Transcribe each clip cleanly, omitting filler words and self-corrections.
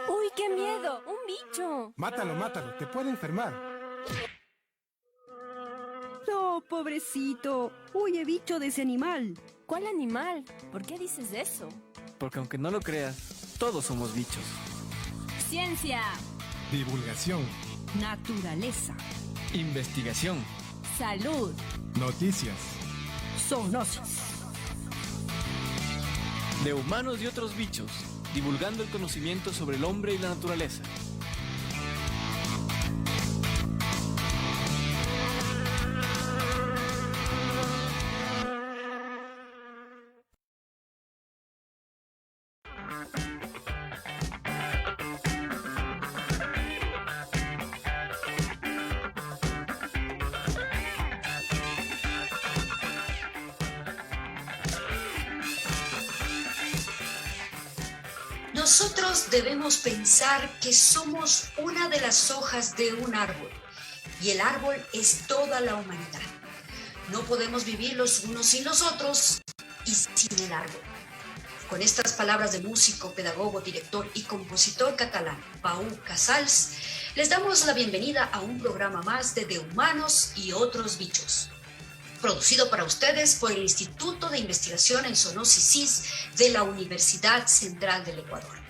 ¡Uy, qué miedo! ¡Un bicho! Mátalo, mátalo, te puede enfermar. No, pobrecito. Huye bicho de ese animal. ¿Cuál animal? ¿Por qué dices eso? Porque aunque no lo creas, todos somos bichos. Ciencia, Divulgación, Naturaleza. Investigación. salud, noticias. Zoonosis. De humanos y otros bichos, divulgando el conocimiento sobre el hombre y la naturaleza. Nosotros debemos pensar que somos una de las hojas de un árbol y el árbol es toda la humanidad. No podemos vivir los unos sin los otros y sin el árbol. Con estas palabras de músico, pedagogo, director y compositor catalán Pau Casals, les damos la bienvenida a un programa más de Humanos y otros bichos, producido para ustedes por el Instituto de Investigación en Zoonosis CIS de la Universidad Central del Ecuador.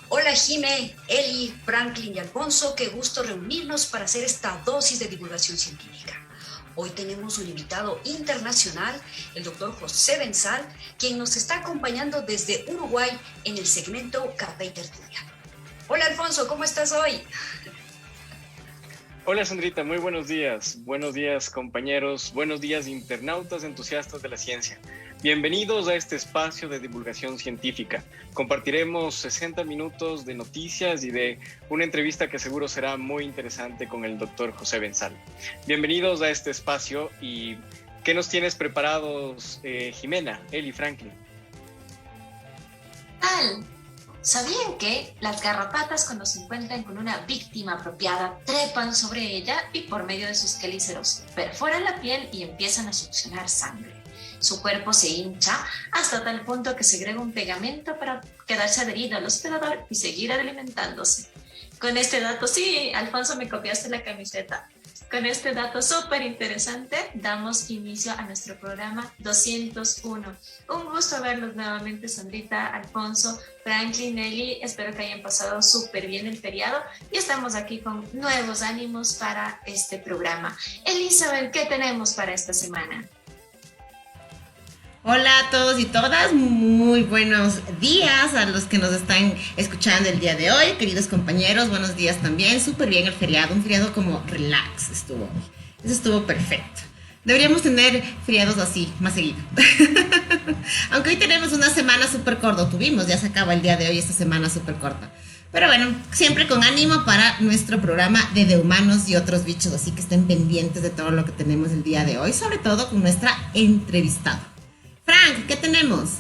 Hola Jime, Eli, Franklin y Alfonso, qué gusto reunirnos para hacer esta dosis de divulgación científica. Hoy tenemos un invitado internacional, el doctor José Benzal, quien nos está acompañando desde Uruguay en el segmento Café y Tertulia. Hola Alfonso, ¿cómo estás hoy? Hola Sandrita, muy buenos días. Buenos días compañeros, buenos días internautas entusiastas de la ciencia. Bienvenidos a este espacio de divulgación científica. Compartiremos 60 minutos de noticias y de una entrevista que seguro será muy interesante con el doctor José Benzal. Bienvenidos a este espacio y ¿qué nos tienes preparados, Jimena, Eli, Franklin? Tal. ¿Sabían que las garrapatas cuando se encuentran con una víctima apropiada trepan sobre ella y por medio de sus quelíceros perforan la piel y empiezan a succionar sangre? Su cuerpo se hincha hasta tal punto que segrega un pegamento para quedarse adherido al hospedador y seguir alimentándose. Con este dato, sí, Alfonso, me copiaste la camiseta. Con este dato súper interesante, damos inicio a nuestro programa 201. Un gusto verlos nuevamente, Sandrita, Alfonso, Franklin, Nelly. Espero que hayan pasado súper bien el feriado y estamos aquí con nuevos ánimos para este programa. Elizabeth, ¿qué tenemos para esta semana? Hola a todos y todas, muy buenos días a los que nos están escuchando el día de hoy, queridos compañeros, buenos días también, súper bien el feriado, un feriado como relax estuvo hoy, eso estuvo perfecto. Deberíamos tener feriados así, más seguido. Aunque hoy tenemos una semana súper corta, ya se acaba el día de hoy, esta semana súper corta. Pero bueno, siempre con ánimo para nuestro programa de Humanos y otros bichos, así que estén pendientes de todo lo que tenemos el día de hoy, sobre todo con nuestra entrevistada. Frank, ¿qué tenemos?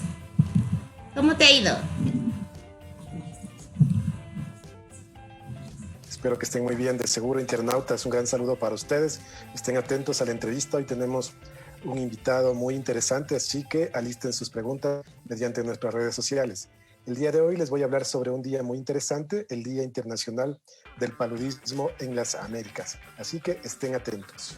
¿Cómo te ha ido? Espero que estén muy bien, de seguro, internautas. Un gran saludo para ustedes. Estén atentos a la entrevista. Hoy tenemos un invitado muy interesante, así que alisten sus preguntas mediante nuestras redes sociales. El día de hoy les voy a hablar sobre un día muy interesante, el Día Internacional del Paludismo en las Américas. Así que estén atentos.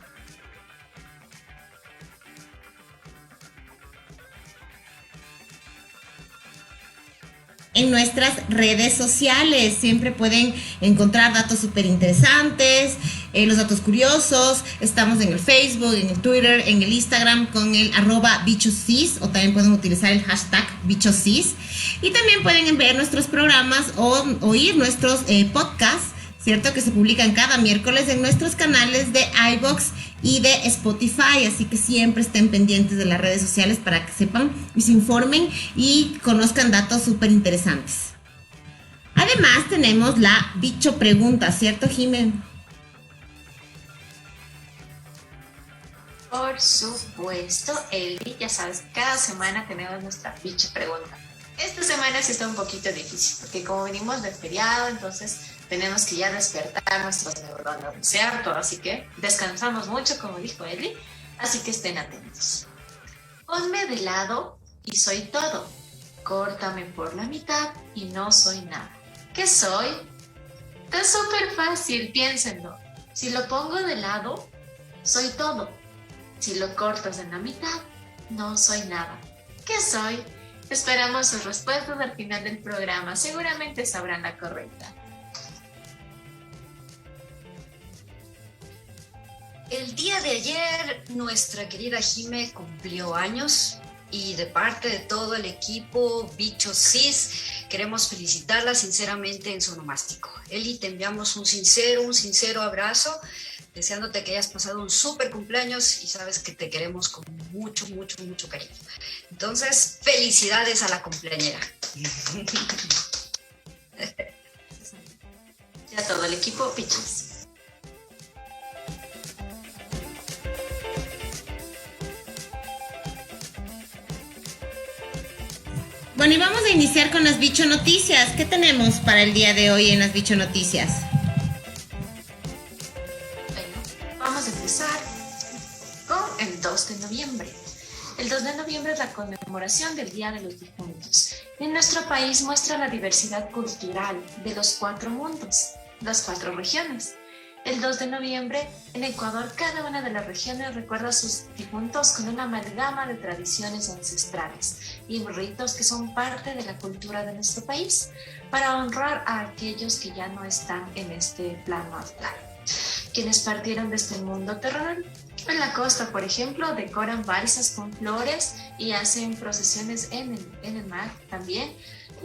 En nuestras redes sociales siempre pueden encontrar datos súper interesantes, los datos curiosos. Estamos en el Facebook, en el Twitter, en el Instagram con el @bichosis, o también pueden utilizar el hashtag bichosis. Y también pueden ver nuestros programas o oír nuestros podcasts, ¿cierto? Que se publican cada miércoles en nuestros canales de iVoox y de Spotify, así que siempre estén pendientes de las redes sociales para que sepan y se informen y conozcan datos súper interesantes. Además tenemos la bicho pregunta, ¿cierto, Jimena? Por supuesto, Eli, ya sabes, cada semana tenemos nuestra bicho pregunta. Esta semana sí está un poquito difícil, porque como venimos del feriado, entonces tenemos que ya despertar nuestros neuronas, ¿cierto? Así que descansamos mucho, como dijo Eli, así que estén atentos. Ponme de lado y soy todo. Córtame por la mitad y no soy nada. ¿Qué soy? Está súper fácil, piénsenlo. Si lo pongo de lado, soy todo. Si lo cortas en la mitad, no soy nada. ¿Qué soy? Esperamos sus respuestas al final del programa. Seguramente sabrán la correcta. El día de ayer, nuestra querida Jime cumplió años y de parte de todo el equipo Bichos Cis, queremos felicitarla sinceramente en su onomástico. Eli, te enviamos un sincero abrazo, deseándote que hayas pasado un súper cumpleaños y sabes que te queremos con mucho cariño. Entonces, felicidades a la cumpleañera. Y a todo el equipo Bichos. Bueno, y vamos a iniciar con las Bicho Noticias. ¿Qué tenemos para el día de hoy en las Bicho Noticias? Bueno, vamos a empezar con el 2 de noviembre. El 2 de noviembre es la conmemoración del Día de los Difuntos. En nuestro país muestra la diversidad cultural de los 4 mundos, las 4 regiones. El 2 de noviembre, en Ecuador, cada una de las regiones recuerda a sus difuntos con una amalgama de tradiciones ancestrales y ritos que son parte de la cultura de nuestro país para honrar a aquellos que ya no están en este plano astral, quienes partieron de este mundo terrenal. En la costa, por ejemplo, decoran balsas con flores y hacen procesiones en el mar también.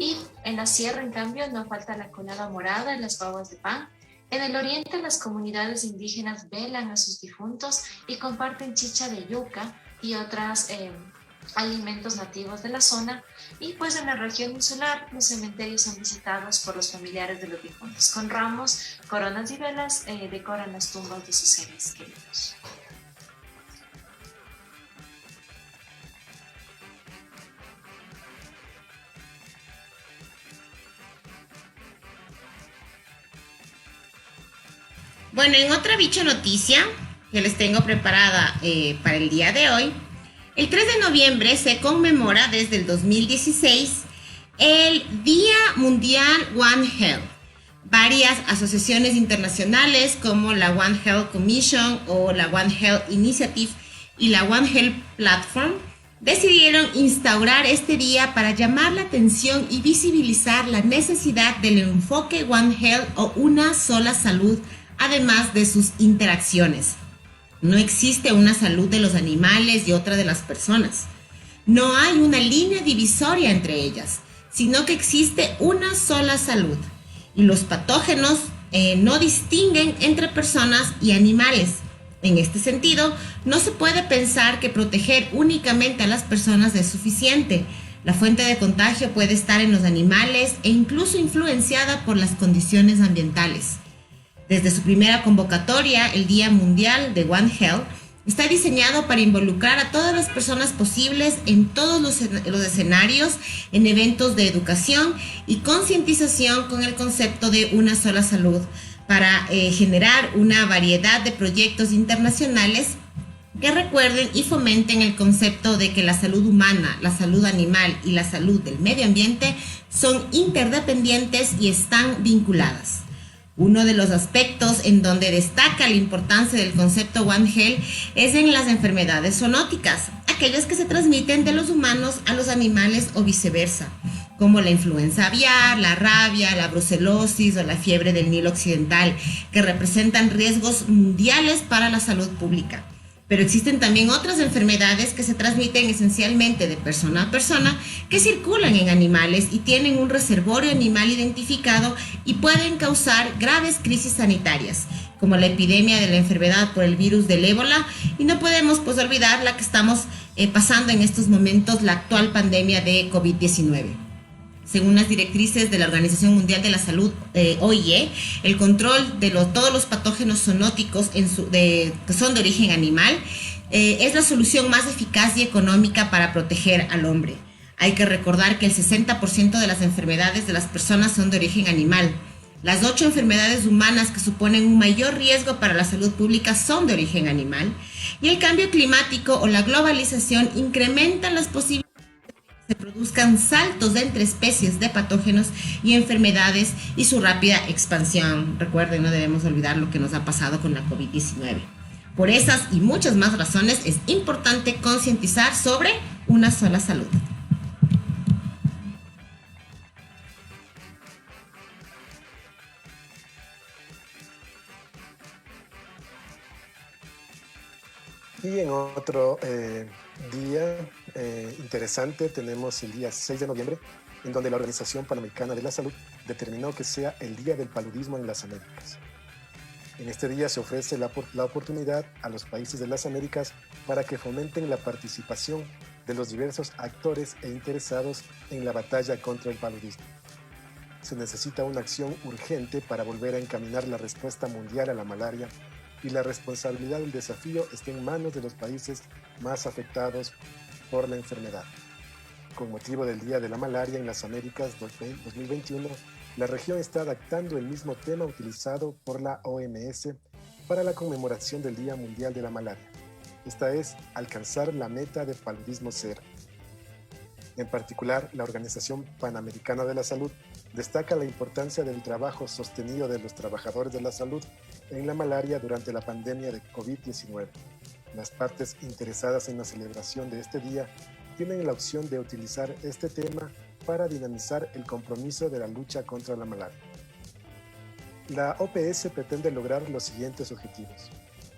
Y en la sierra, en cambio, no falta la colada morada y las babas de pan. En el oriente, las comunidades indígenas velan a sus difuntos y comparten chicha de yuca y otros alimentos nativos de la zona. Y pues en la región insular, los cementerios son visitados por los familiares de los difuntos. Con ramos, coronas y velas decoran las tumbas de sus seres queridos. Bueno, en otra Bicho Noticia que les tengo preparada para el día de hoy, el 3 de noviembre se conmemora desde el 2016 el Día Mundial One Health. Varias asociaciones internacionales como la One Health Commission o la One Health Initiative y la One Health Platform decidieron instaurar este día para llamar la atención y visibilizar la necesidad del enfoque One Health o una sola salud, además de sus interacciones. No existe una salud de los animales y otra de las personas. No hay una línea divisoria entre ellas, sino que existe una sola salud. Y los patógenos no distinguen entre personas y animales. En este sentido, no se puede pensar que proteger únicamente a las personas es suficiente. La fuente de contagio puede estar en los animales e incluso influenciada por las condiciones ambientales. Desde su primera convocatoria, el Día Mundial de One Health está diseñado para involucrar a todas las personas posibles en todos los escenarios, en eventos de educación y concientización con el concepto de una sola salud, para generar una variedad de proyectos internacionales que recuerden y fomenten el concepto de que la salud humana, la salud animal y la salud del medio ambiente son interdependientes y están vinculadas. Uno de los aspectos en donde destaca la importancia del concepto One Health es en las enfermedades zoonóticas, aquellas que se transmiten de los humanos a los animales o viceversa, como la influenza aviar, la rabia, la brucelosis o la fiebre del Nilo Occidental, que representan riesgos mundiales para la salud pública. Pero existen también otras enfermedades que se transmiten esencialmente de persona a persona, que circulan en animales y tienen un reservorio animal identificado y pueden causar graves crisis sanitarias, como la epidemia de la enfermedad por el virus del ébola, y no podemos olvidar la que estamos pasando en estos momentos, la actual pandemia de COVID-19. Según las directrices de la Organización Mundial de la Salud, OIE, el control de todos los patógenos zoonóticos que son de origen animal es la solución más eficaz y económica para proteger al hombre. Hay que recordar que el 60% de las enfermedades de las personas son de origen animal. Las 8 enfermedades humanas que suponen un mayor riesgo para la salud pública son de origen animal. Y el cambio climático o la globalización incrementan las posibilidades se produzcan saltos entre especies de patógenos y enfermedades y su rápida expansión. Recuerden, no debemos olvidar lo que nos ha pasado con la COVID-19. Por esas y muchas más razones es importante concientizar sobre una sola salud. Y en otro día interesante tenemos el día 6 de noviembre, en donde la Organización Panamericana de la Salud determinó que sea el Día del Paludismo en las Américas. En este día se ofrece la oportunidad a los países de las Américas para que fomenten la participación de los diversos actores e interesados en la batalla contra el paludismo. Se necesita una acción urgente para volver a encaminar la respuesta mundial a la malaria, y la responsabilidad del desafío está en manos de los países más afectados por la enfermedad. Con motivo del Día de la Malaria en las Américas 2021, la región está adaptando el mismo tema utilizado por la OMS para la conmemoración del Día Mundial de la Malaria. Esta es alcanzar la meta de paludismo cero. En particular, la Organización Panamericana de la Salud destaca la importancia del trabajo sostenido de los trabajadores de la salud en la malaria durante la pandemia de COVID-19. Las partes interesadas en la celebración de este día tienen la opción de utilizar este tema para dinamizar el compromiso de la lucha contra la malaria. La OPS pretende lograr los siguientes objetivos: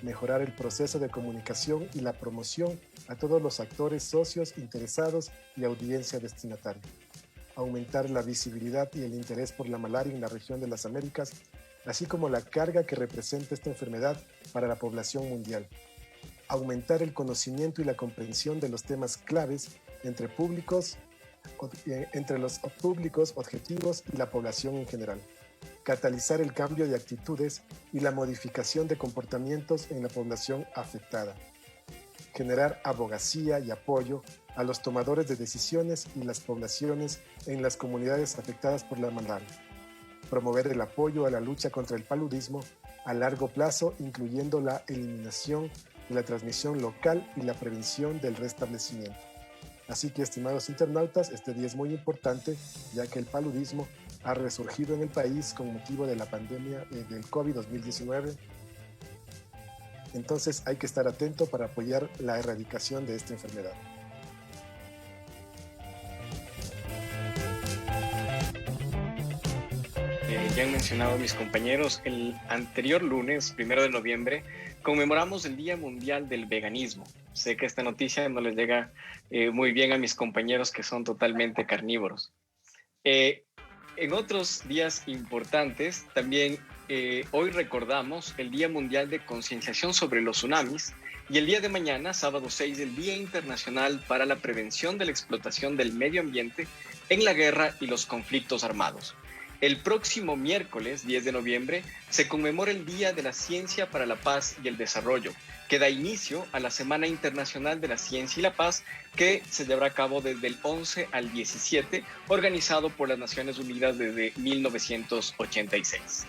mejorar el proceso de comunicación y la promoción a todos los actores, socios, interesados y audiencia destinataria; aumentar la visibilidad y el interés por la malaria en la región de las Américas, así como la carga que representa esta enfermedad para la población mundial; aumentar el conocimiento y la comprensión de los temas claves entre los públicos objetivos y la población en general; catalizar el cambio de actitudes y la modificación de comportamientos en la población afectada; generar abogacía y apoyo a los tomadores de decisiones y las poblaciones en las comunidades afectadas por la malaria; promover el apoyo a la lucha contra el paludismo a largo plazo, incluyendo la eliminación de la transmisión local y la prevención del restablecimiento. Así que, estimados internautas, este día es muy importante, ya que el paludismo ha resurgido en el país con motivo de la pandemia del COVID-19. Entonces hay que estar atento para apoyar la erradicación de esta enfermedad. Ya han mencionado mis compañeros, el anterior lunes, 1 de noviembre, conmemoramos el Día Mundial del Veganismo. Sé que esta noticia no les llega muy bien a mis compañeros que son totalmente carnívoros. En otros días importantes, también hoy recordamos el Día Mundial de Concienciación sobre los Tsunamis y el día de mañana, sábado 6, el Día Internacional para la Prevención de la Explotación del Medio Ambiente en la Guerra y los Conflictos Armados. El próximo miércoles 10 de noviembre se conmemora el Día de la Ciencia para la Paz y el Desarrollo, que da inicio a la Semana Internacional de la Ciencia y la Paz, que se llevará a cabo desde el 11 al 17, organizado por las Naciones Unidas desde 1986.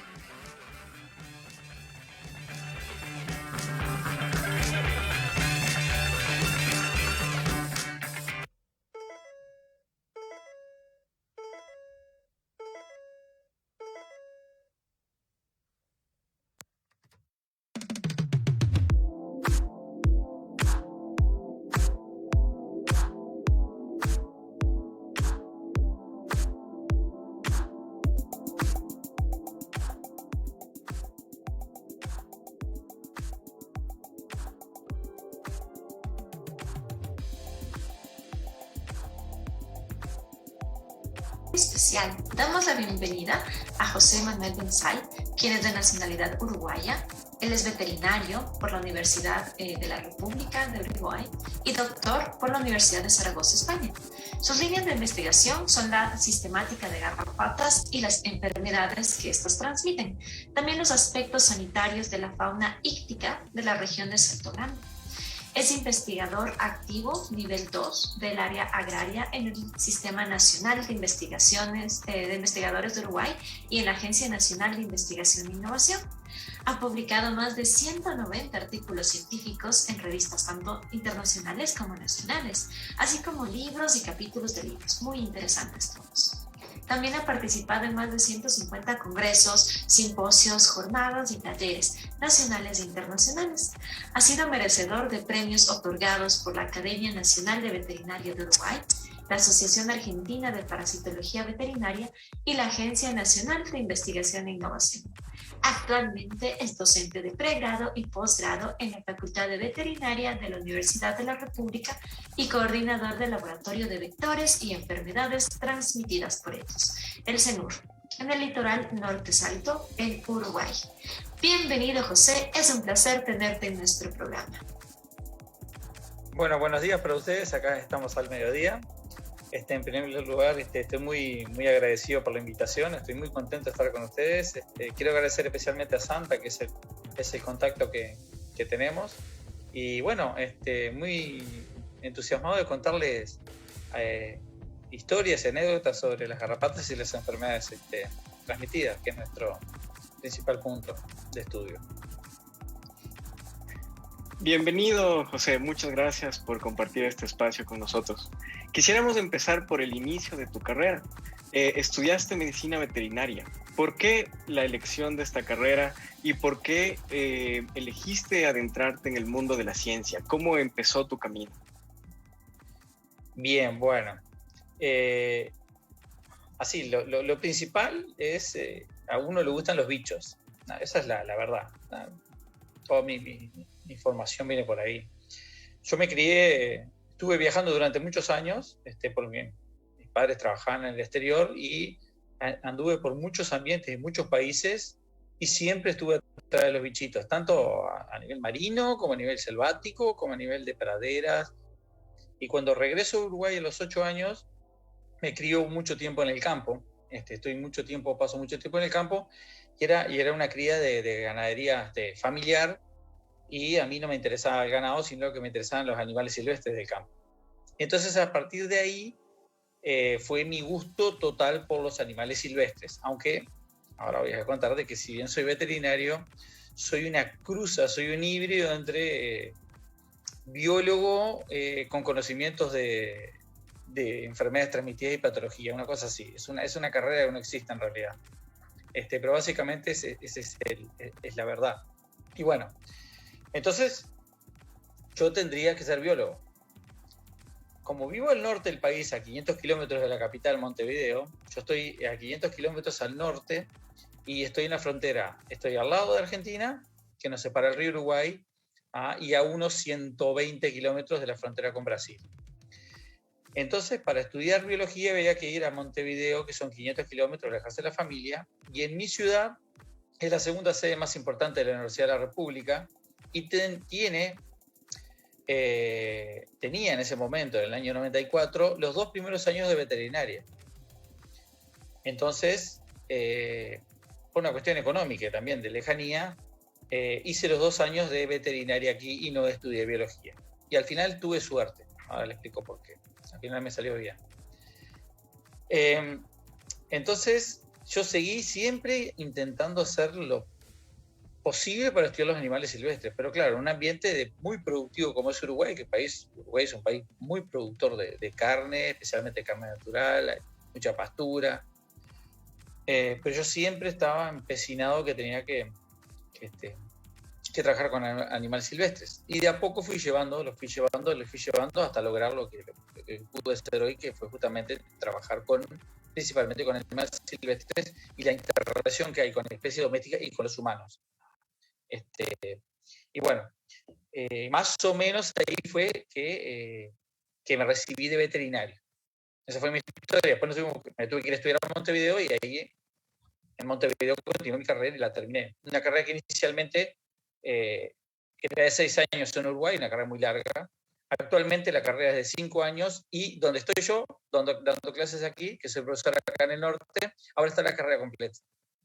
Especial. Damos la bienvenida a José Manuel Benzal, quien es de nacionalidad uruguaya. Él es veterinario por la Universidad de la República de Uruguay y doctor por la Universidad de Zaragoza, España. Sus líneas de investigación son la sistemática de garrapatas y las enfermedades que estas transmiten, también los aspectos sanitarios de la fauna íctica de la región de Sotolán. Es investigador activo nivel 2 del área agraria en el Sistema Nacional de Investigadores de Uruguay y en la Agencia Nacional de Investigación e Innovación. Ha publicado más de 190 artículos científicos en revistas tanto internacionales como nacionales, así como libros y capítulos de libros, muy interesantes todos. También ha participado en más de 150 congresos, simposios, jornadas y talleres nacionales e internacionales. Ha sido merecedor de premios otorgados por la Academia Nacional de Veterinaria de Uruguay, la Asociación Argentina de Parasitología Veterinaria y la Agencia Nacional de Investigación e Innovación. Actualmente es docente de pregrado y posgrado en la Facultad de Veterinaria de la Universidad de la República y coordinador del Laboratorio de Vectores y Enfermedades Transmitidas por ellos, el CENUR, en el litoral norte Salto, en Uruguay. Bienvenido, José, es un placer tenerte en nuestro programa. Bueno, buenos días para ustedes, acá estamos al mediodía. En primer lugar, estoy muy agradecido por la invitación, estoy muy contento de estar con ustedes. Quiero agradecer especialmente a Santa, que es el contacto que tenemos. Y bueno, muy entusiasmado de contarles historias y anécdotas sobre las garrapatas y las enfermedades transmitidas, que es nuestro principal punto de estudio. Bienvenido, José. Muchas gracias por compartir este espacio con nosotros. Quisiéramos empezar por el inicio de tu carrera. Estudiaste medicina veterinaria. ¿Por qué la elección de esta carrera y por qué elegiste adentrarte en el mundo de la ciencia? ¿Cómo empezó tu camino? Bien, bueno. Así, lo principal es, a uno le gustan los bichos. Esa es la verdad. Toda mi formación viene por ahí. Yo me crié, estuve viajando durante muchos años, porque mis padres trabajaban en el exterior y anduve por muchos ambientes y muchos países y siempre estuve atrás de los bichitos, tanto a nivel marino, como a nivel selvático, como a nivel de praderas. Y cuando regreso a Uruguay a los 8 años, me crío mucho tiempo en el campo. Paso mucho tiempo en el campo y era una cría de ganadería familiar. Y a mí no me interesaba el ganado, sino que me interesaban los animales silvestres del campo. Entonces, a partir de ahí, fue mi gusto total por los animales silvestres. Aunque, ahora voy a contar de que si bien soy veterinario, soy una cruza, soy un híbrido entre biólogo con conocimientos de enfermedades transmitidas y patología, una cosa así. Es una carrera que no existe en realidad. Pero básicamente esa es la verdad. Y bueno, entonces, yo tendría que ser biólogo. Como vivo al norte del país, a 500 kilómetros de la capital, Montevideo, yo estoy a 500 kilómetros al norte y estoy en la frontera. Estoy al lado de Argentina, que nos separa el río Uruguay, y a unos 120 kilómetros de la frontera con Brasil. Entonces, para estudiar biología había que ir a Montevideo, que son 500 kilómetros, alejarse de la familia, y en mi ciudad es la segunda sede más importante de la Universidad de la República, y tenía en ese momento, en el año 94, los 2 primeros años de veterinaria. Entonces, por una cuestión económica y también de lejanía, hice los 2 años de veterinaria aquí y no estudié biología. Y al final tuve suerte. Ahora le explico por qué. Al final me salió bien. Entonces, yo seguí siempre intentando hacer lo posible para estudiar los animales silvestres, pero claro, un ambiente muy productivo como es Uruguay, Uruguay es un país muy productor de carne, especialmente carne natural, hay mucha pastura, pero yo siempre estaba empecinado que tenía que trabajar con animales silvestres, y de a poco los fui llevando hasta lograr lo que pude hacer hoy, que fue justamente trabajar principalmente con animales silvestres y la interrelación que hay con especies domésticas y con los humanos. Y bueno, más o menos ahí fue que me recibí de veterinario. Esa fue mi historia. Después me tuve que ir a estudiar a Montevideo y ahí en Montevideo continué mi carrera y la terminé. Una carrera que inicialmente era de 6 años en Uruguay, una carrera muy larga. Actualmente la carrera es de 5 años y donde estoy yo, dando clases aquí, que soy profesor acá en el norte, ahora está la carrera completa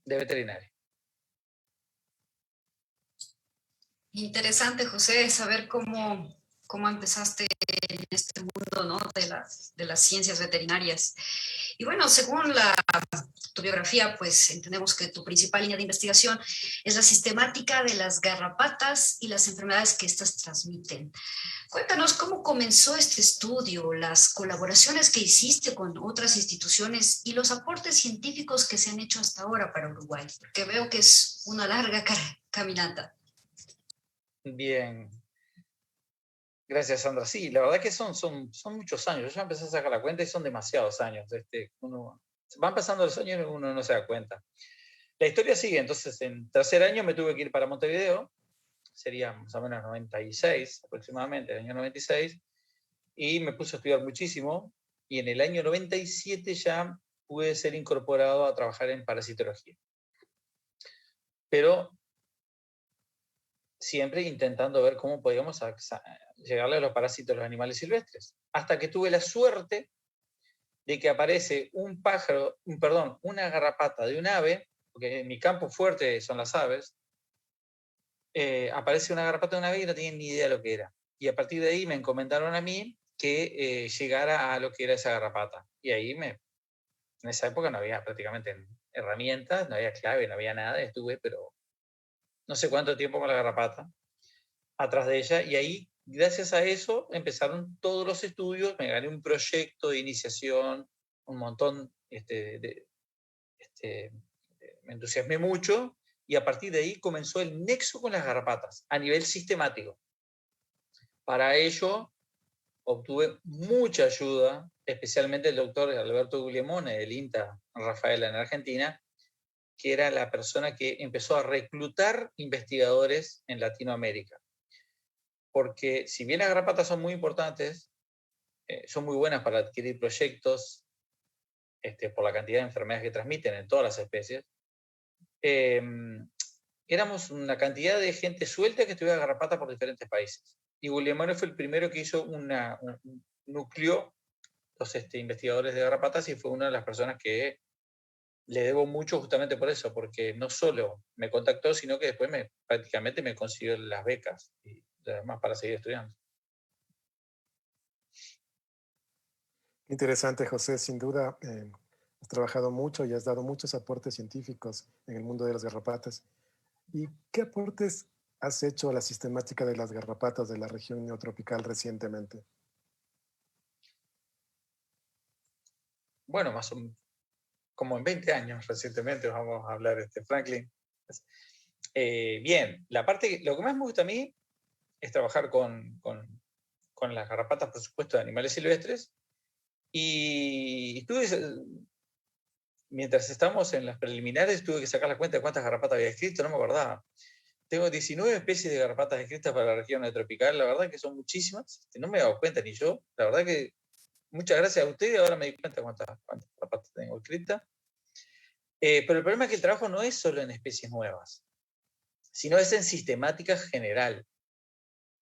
de veterinario. Interesante, José, saber cómo cómo empezaste en este mundo, ¿no? de las ciencias veterinarias. Y bueno, según tu biografía, pues entendemos que tu principal línea de investigación es la sistemática de las garrapatas y las enfermedades que éstas transmiten. Cuéntanos cómo comenzó este estudio, las colaboraciones que hiciste con otras instituciones y los aportes científicos que se han hecho hasta ahora para Uruguay, porque veo que es una larga caminata. Bien. Gracias, Sandra. Sí, la verdad que son muchos años. Yo ya empecé a sacar la cuenta y son demasiados años. Van pasando los años y uno no se da cuenta. La historia sigue. Entonces, en tercer año me tuve que ir para Montevideo. Sería más o menos 96, aproximadamente, el año 96. Y me puse a estudiar muchísimo. Y en el año 97 ya pude ser incorporado a trabajar en parasitología. Pero siempre intentando ver cómo podíamos llegarle a los parásitos de los animales silvestres. Hasta que tuve la suerte de que aparece una garrapata de un ave, porque en mi campo fuerte son las aves, aparece una garrapata de un ave y no tenía ni idea de lo que era. Y a partir de ahí me encomendaron a mí que llegara a lo que era esa garrapata. Y ahí en esa época no había prácticamente herramientas, no había clave, no había nada, estuve, pero no sé cuánto tiempo con la garrapata atrás de ella, y ahí, gracias a eso, empezaron todos los estudios, me gané un proyecto de iniciación, un montón, me entusiasmé mucho, y a partir de ahí comenzó el nexo con las garrapatas, a nivel sistemático. Para ello, obtuve mucha ayuda, especialmente el doctor Alberto Guglielmone, del INTA Rafaela en Argentina, que era la persona que empezó a reclutar investigadores en Latinoamérica. Porque si bien las garrapatas son muy importantes, son muy buenas para adquirir proyectos por la cantidad de enfermedades que transmiten en todas las especies, éramos una cantidad de gente suelta que estudiaba garrapatas por diferentes países. Y Guglielmone fue el primero que hizo un núcleo, los investigadores de garrapatas, y fue una de las personas que le debo mucho justamente por eso, porque no solo me contactó, sino que después prácticamente me consiguió las becas y además para seguir estudiando. Interesante, José, sin duda. Has trabajado mucho y has dado muchos aportes científicos en el mundo de las garrapatas. ¿Y qué aportes has hecho a la sistemática de las garrapatas de la región neotropical recientemente? Bueno, más o menos como en 20 años recientemente, vamos a hablar, Franklin. Bien, lo que más me gusta a mí es trabajar con las garrapatas, por supuesto, de animales silvestres. Y mientras estamos en las preliminares, tuve que sacar la cuenta de cuántas garrapatas había escrito, no me acordaba. Tengo 19 especies de garrapatas escritas para la región neotropical, la verdad que son muchísimas, no me he dado cuenta ni yo, la verdad que muchas gracias a ustedes, ahora me di cuenta cuántas garrapatas tengo escritas. Pero el problema es que el trabajo no es solo en especies nuevas, sino es en sistemática general.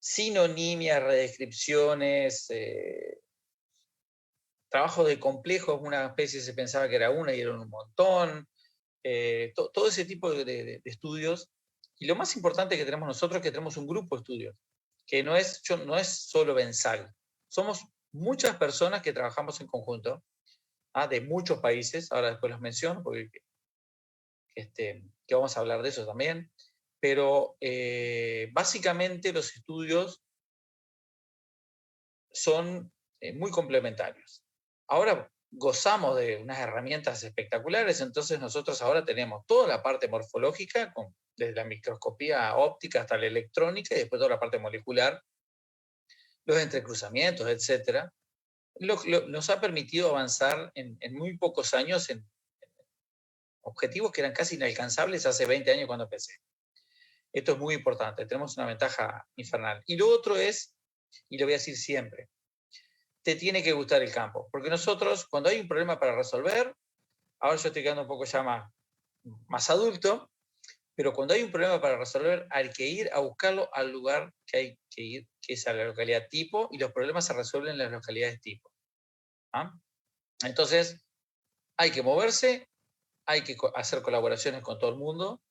Sinonimias, redescripciones, trabajo de complejos, una especie se pensaba que era una y eran un montón, todo ese tipo de estudios. Y lo más importante que tenemos nosotros es que tenemos un grupo de estudios, que no es solo Bensal. Somos muchas personas que trabajamos en conjunto, de muchos países, ahora después los menciono, porque que vamos a hablar de eso también, pero básicamente los estudios son muy complementarios. Ahora gozamos de unas herramientas espectaculares, entonces nosotros ahora tenemos toda la parte morfológica, desde la microscopía óptica hasta la electrónica, y después toda la parte molecular, los entrecruzamientos, etc. Nos ha permitido avanzar en muy pocos años en objetivos que eran casi inalcanzables hace 20 años cuando empecé. Esto es muy importante, tenemos una ventaja infernal. Y lo otro es, y lo voy a decir siempre, te tiene que gustar el campo, porque nosotros, cuando hay un problema para resolver, ahora yo estoy quedando un poco ya más adulto, pero cuando hay un problema para resolver, hay que ir a buscarlo al lugar que hay que ir, que es a la localidad tipo, y los problemas se resuelven en las localidades tipo. Entonces, hay que moverse, hay que hacer colaboraciones con todo el mundo.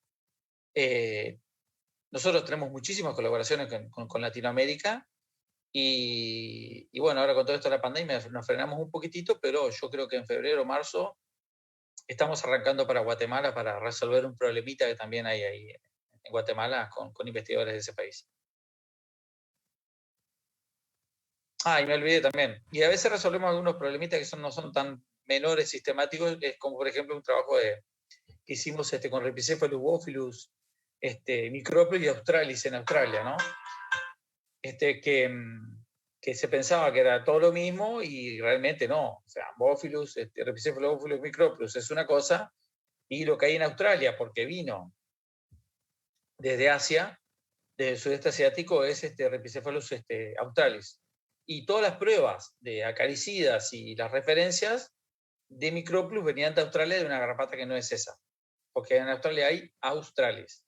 Nosotros tenemos muchísimas colaboraciones con Latinoamérica, Y bueno, ahora con todo esto de la pandemia nos frenamos un poquitito, pero yo creo que en febrero o marzo estamos arrancando para Guatemala para resolver un problemita que también hay ahí en Guatemala con investigadores de ese país. Y me olvidé también. Y a veces resolvemos algunos problemitas que no son tan menores, sistemáticos, como por ejemplo un trabajo que hicimos con Rhipicephalus bophilus, Microplus y australis en Australia, ¿no? Que se pensaba que era todo lo mismo y realmente no. O sea, Bophilus, Rhipicephalus bophilus Microplus es una cosa, y lo que hay en Australia, porque vino desde Asia, desde el sudeste asiático, es Rhipicephalus australis. Y todas las pruebas de acaricidas y las referencias de Microplus venían de Australia, de una garrapata que no es esa. Porque en Australia hay australis,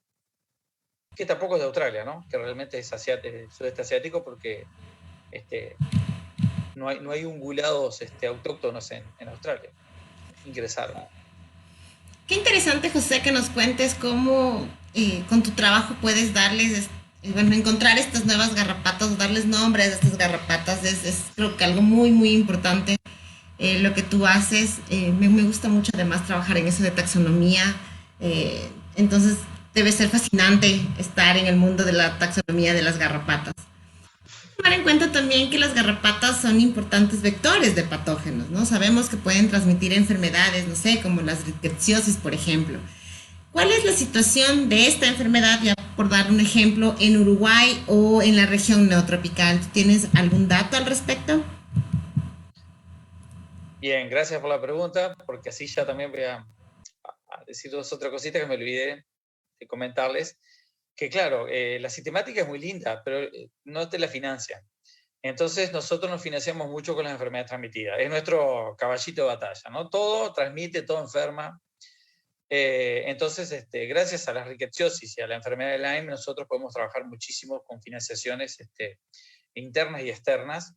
que tampoco es de Australia, ¿no? Que realmente es sudeste asiático, porque no hay ungulados autóctonos en Australia. Ingresaron. Qué interesante, José, que nos cuentes cómo con tu trabajo puedes darles, encontrar estas nuevas garrapatas, darles nombres a estas garrapatas. Es creo que algo muy, muy importante lo que tú haces. Me gusta mucho además trabajar en eso de taxonomía. Entonces debe ser fascinante estar en el mundo de la taxonomía de las garrapatas. Tomar en cuenta también que las garrapatas son importantes vectores de patógenos, ¿no? Sabemos que pueden transmitir enfermedades, no sé, como las rickettsiosis, por ejemplo. ¿Cuál es la situación de esta enfermedad, ya por dar un ejemplo, en Uruguay o en la región neotropical? ¿Tú tienes algún dato al respecto? Bien, gracias por la pregunta, porque así ya también voy a decir otra cosita que me olvidé de comentarles. Que claro, la sistemática es muy linda, pero no te la financian. Entonces nosotros nos financiamos mucho con las enfermedades transmitidas. Es nuestro caballito de batalla, ¿no? Todo transmite, todo enferma. Entonces, gracias a la rickettsiosis y a la enfermedad de Lyme, nosotros podemos trabajar muchísimo con financiaciones internas y externas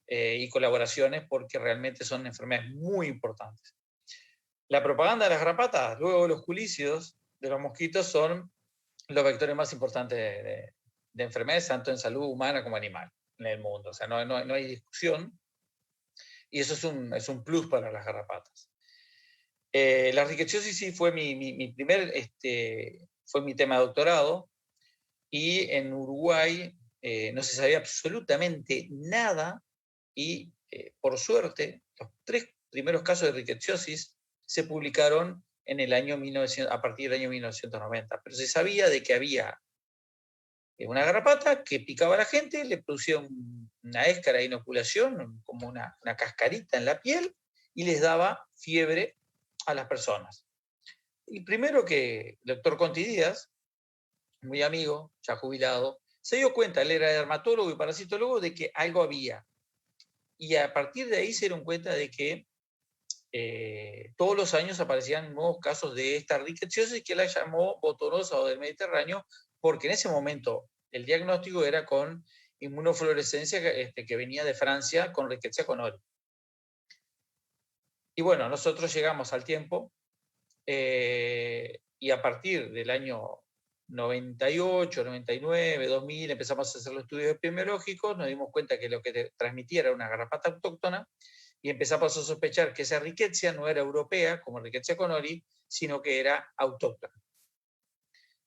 y colaboraciones, porque realmente son enfermedades muy importantes. La propaganda de las garrapatas, luego los culícidos de los mosquitos, son los vectores más importantes de enfermedades, tanto en salud humana como animal en el mundo. O sea, no hay discusión, y eso es un plus para las garrapatas. La rickettsiosis sí fue mi primer, fue mi tema de doctorado, y en Uruguay no se sabía absolutamente nada, y por suerte los 3 primeros casos de rickettsiosis se publicaron en el año 1900, a partir del año 1990, pero se sabía de que había una garrapata que picaba a la gente, le producía una éscara de inoculación, como una cascarita en la piel, y les daba fiebre a las personas. Y primero que el doctor Conti Díaz, muy amigo, ya jubilado, se dio cuenta, él era dermatólogo y parasitólogo, de que algo había. Y a partir de ahí se dieron cuenta de que todos los años aparecían nuevos casos de esta rickettsiosis, que la llamó botonosa o del Mediterráneo, porque en ese momento el diagnóstico era con inmunofluorescencia que venía de Francia, con Rickettsia connori. Y bueno, nosotros llegamos al tiempo, y a partir del año 98, 99, 2000 empezamos a hacer los estudios epidemiológicos, nos dimos cuenta que lo que transmitía era una garrapata autóctona, y empezamos a sospechar que esa Rickettsia no era europea, como Rickettsia connori, sino que era autóctona,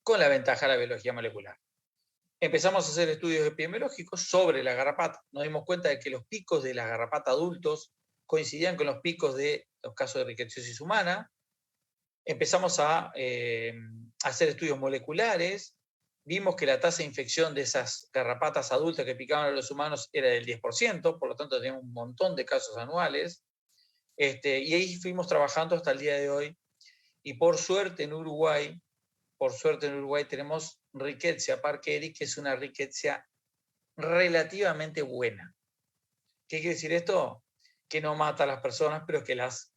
con la ventaja de la biología molecular. Empezamos a hacer estudios epidemiológicos sobre la garrapata. Nos dimos cuenta de que los picos de la garrapata adultos coincidían con los picos de los casos de rickettsiosis humana. Empezamos a hacer estudios moleculares. Vimos que la tasa de infección de esas garrapatas adultas que picaban a los humanos era del 10%, por lo tanto teníamos un montón de casos anuales. Y ahí fuimos trabajando hasta el día de hoy. Y por suerte en Uruguay tenemos Rickettsia parkeri, que es una Rickettsia relativamente buena. ¿Qué quiere decir esto? Que no mata a las personas, pero que las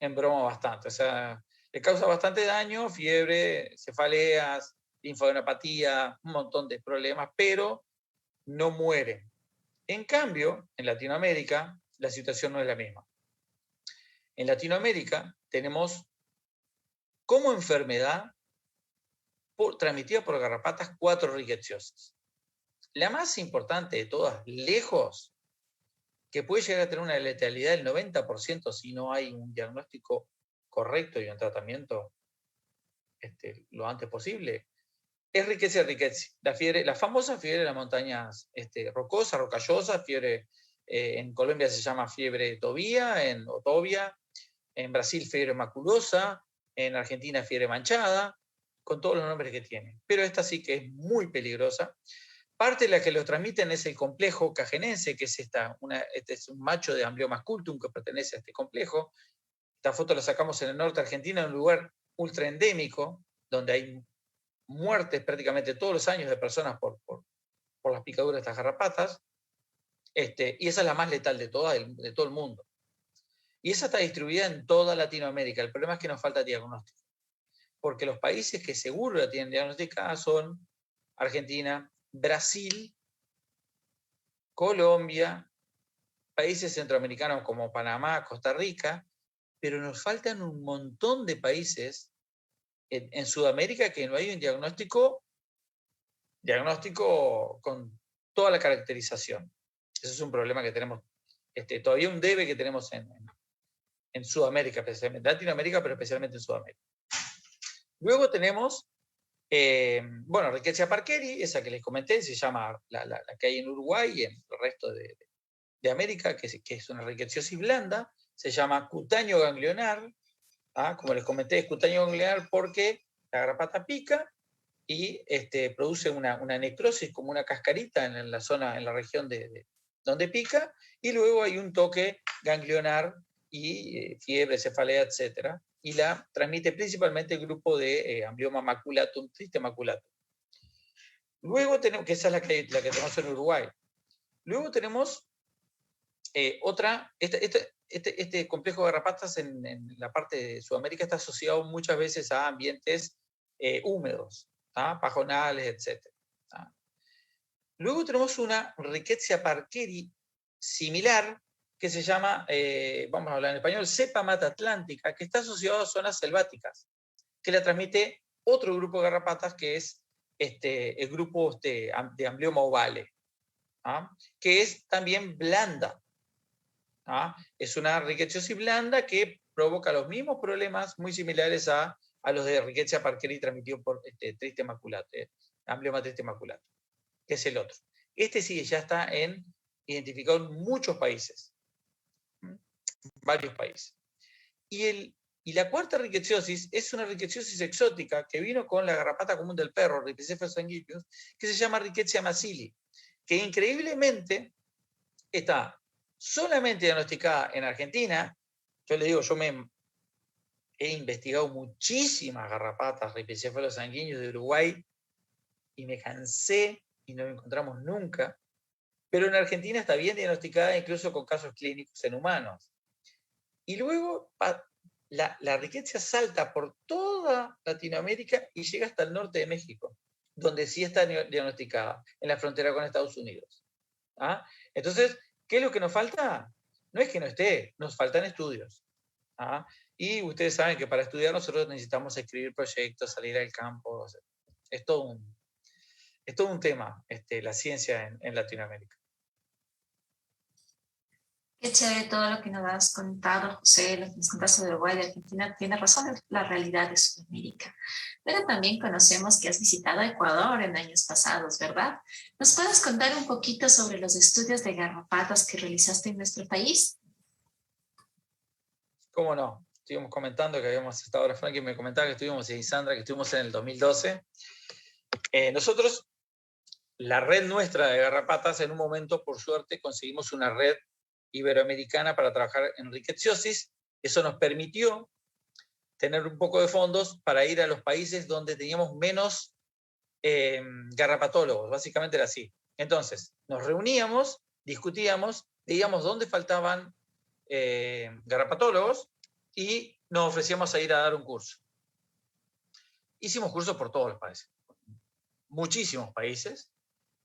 embroma bastante. O sea, le causa bastante daño, fiebre, cefaleas, linfadenopatía, un montón de problemas, pero no mueren. En cambio, en Latinoamérica, la situación no es la misma. En Latinoamérica tenemos como enfermedad transmitida por garrapatas 4 rickettsiosis. la más importante de todas, lejos, que puede llegar a tener una letalidad del 90% si no hay un diagnóstico correcto y un tratamiento lo antes posible, es Rickettsia rickettsii, la famosa fiebre de las montañas rocosas, rocallosas, fiebre, en Colombia se llama fiebre tobía, o tobia, en Brasil fiebre maculosa, en Argentina fiebre manchada, con todos los nombres que tiene. Pero esta sí que es muy peligrosa. Parte de la que lo transmiten es el complejo cajenense, que es este es un macho de Amblyomma cultum que pertenece a este complejo. Esta foto la sacamos en el norte de Argentina, en un lugar ultra endémico, donde hay muertes prácticamente todos los años de personas por las picaduras de estas garrapatas. Y esa es la más letal de todo el mundo. Y esa está distribuida en toda Latinoamérica. El problema es que nos falta diagnóstico. Porque los países que seguro la tienen diagnosticada son Argentina, Brasil, Colombia, países centroamericanos como Panamá, Costa Rica, pero nos faltan un montón de países en Sudamérica que no hay un diagnóstico con toda la caracterización. Ese es un problema que tenemos, todavía un debe que tenemos en Sudamérica, especialmente en Latinoamérica, pero especialmente en Sudamérica. Luego tenemos, Rickettsia parkeri, esa que les comenté, se llama la que hay en Uruguay y en el resto de América, que es una rickettsiosis blanda, se llama cutáneo ganglionar. Como les comenté, es cutáneo ganglionar porque la garrapata pica y produce una necrosis como una cascarita en la región donde pica, y luego hay un toque ganglionar y fiebre, cefalea, etc. Y la transmite principalmente el grupo de Amblyomma maculatum, triste maculatum. Luego tenemos, que esa es la que tenemos en Uruguay. Luego tenemos otra, este complejo de garrapatas en la parte de Sudamérica está asociado muchas veces a ambientes húmedos, pajonales, etc. Luego tenemos una Rickettsia parkeri similar, que se llama, vamos a hablar en español, cepa mata atlántica, que está asociado a zonas selváticas, que la transmite otro grupo de garrapatas, que es el grupo de Amblyomma ovale, que es también blanda. Es una rickettsiosis blanda que provoca los mismos problemas muy similares a los de Rickettsia parkeri transmitido por triste maculatum, Amblyomma triste maculatum, que es el otro. Sí ya está identificado en muchos países, varios países. Y la cuarta rickettsiosis es una rickettsiosis exótica que vino con la garrapata común del perro, Rhipicephalus sanguineus, que se llama Rickettsia massili, que increíblemente está solamente diagnosticada en Argentina. Yo les digo, yo he investigado muchísimas garrapatas Rhipicephalus sanguineus de Uruguay y me cansé y no la encontramos nunca, pero en Argentina está bien diagnosticada incluso con casos clínicos en humanos. Y luego la Rickettsia salta por toda Latinoamérica y llega hasta el norte de México, donde sí está diagnosticada, en la frontera con Estados Unidos. Entonces, ¿qué es lo que nos falta? No es que no esté, nos faltan estudios. Y ustedes saben que para estudiar nosotros necesitamos escribir proyectos, salir al campo. Es todo un tema, la ciencia en Latinoamérica. Qué chévere todo lo que nos has contado, José, lo que nos contaste de Uruguay, de Argentina. Tiene razón, es la realidad de Sudamérica. Pero también conocemos que has visitado Ecuador en años pasados, ¿verdad? ¿Nos puedes contar un poquito sobre los estudios de garrapatas que realizaste en nuestro país? ¿Cómo no? Estuvimos comentando que habíamos estado, ahora Frankie me comentaba que estuvimos en Isandra, que estuvimos en el 2012. Nosotros, la red nuestra de garrapatas, en un momento, por suerte, conseguimos una red iberoamericana para trabajar en rickettsiosis. Eso nos permitió tener un poco de fondos para ir a los países donde teníamos menos garrapatólogos, básicamente era así. Entonces, nos reuníamos, discutíamos, veíamos dónde faltaban garrapatólogos y nos ofrecíamos a ir a dar un curso. Hicimos cursos por todos los países, muchísimos países,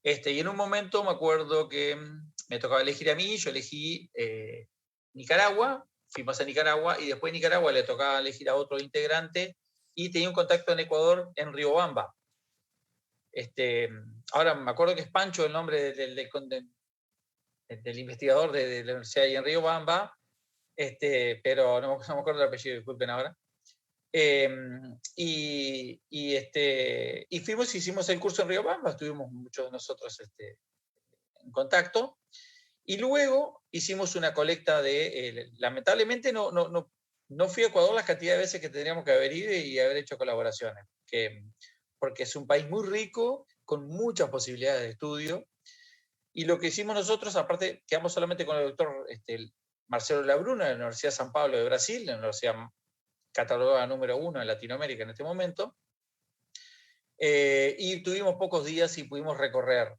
y en un momento me acuerdo que me tocaba elegir a mí, yo elegí Nicaragua, fuimos a Nicaragua, y después de Nicaragua le tocaba elegir a otro integrante, y tenía un contacto en Ecuador, en Riobamba. Ahora me acuerdo que es Pancho el nombre del investigador de la universidad ahí en Riobamba, pero no me acuerdo el apellido, disculpen ahora. Y fuimos, hicimos el curso en Riobamba, estuvimos muchos de nosotros en contacto, y luego hicimos una colecta lamentablemente no fui a Ecuador las cantidades de veces que tendríamos que haber ido y haber hecho colaboraciones, porque es un país muy rico, con muchas posibilidades de estudio, y lo que hicimos nosotros, aparte, quedamos solamente con el doctor Marcelo Labruna, de la Universidad de San Pablo de Brasil, la universidad catalogada número 1 en Latinoamérica en este momento, y tuvimos pocos días y pudimos recorrer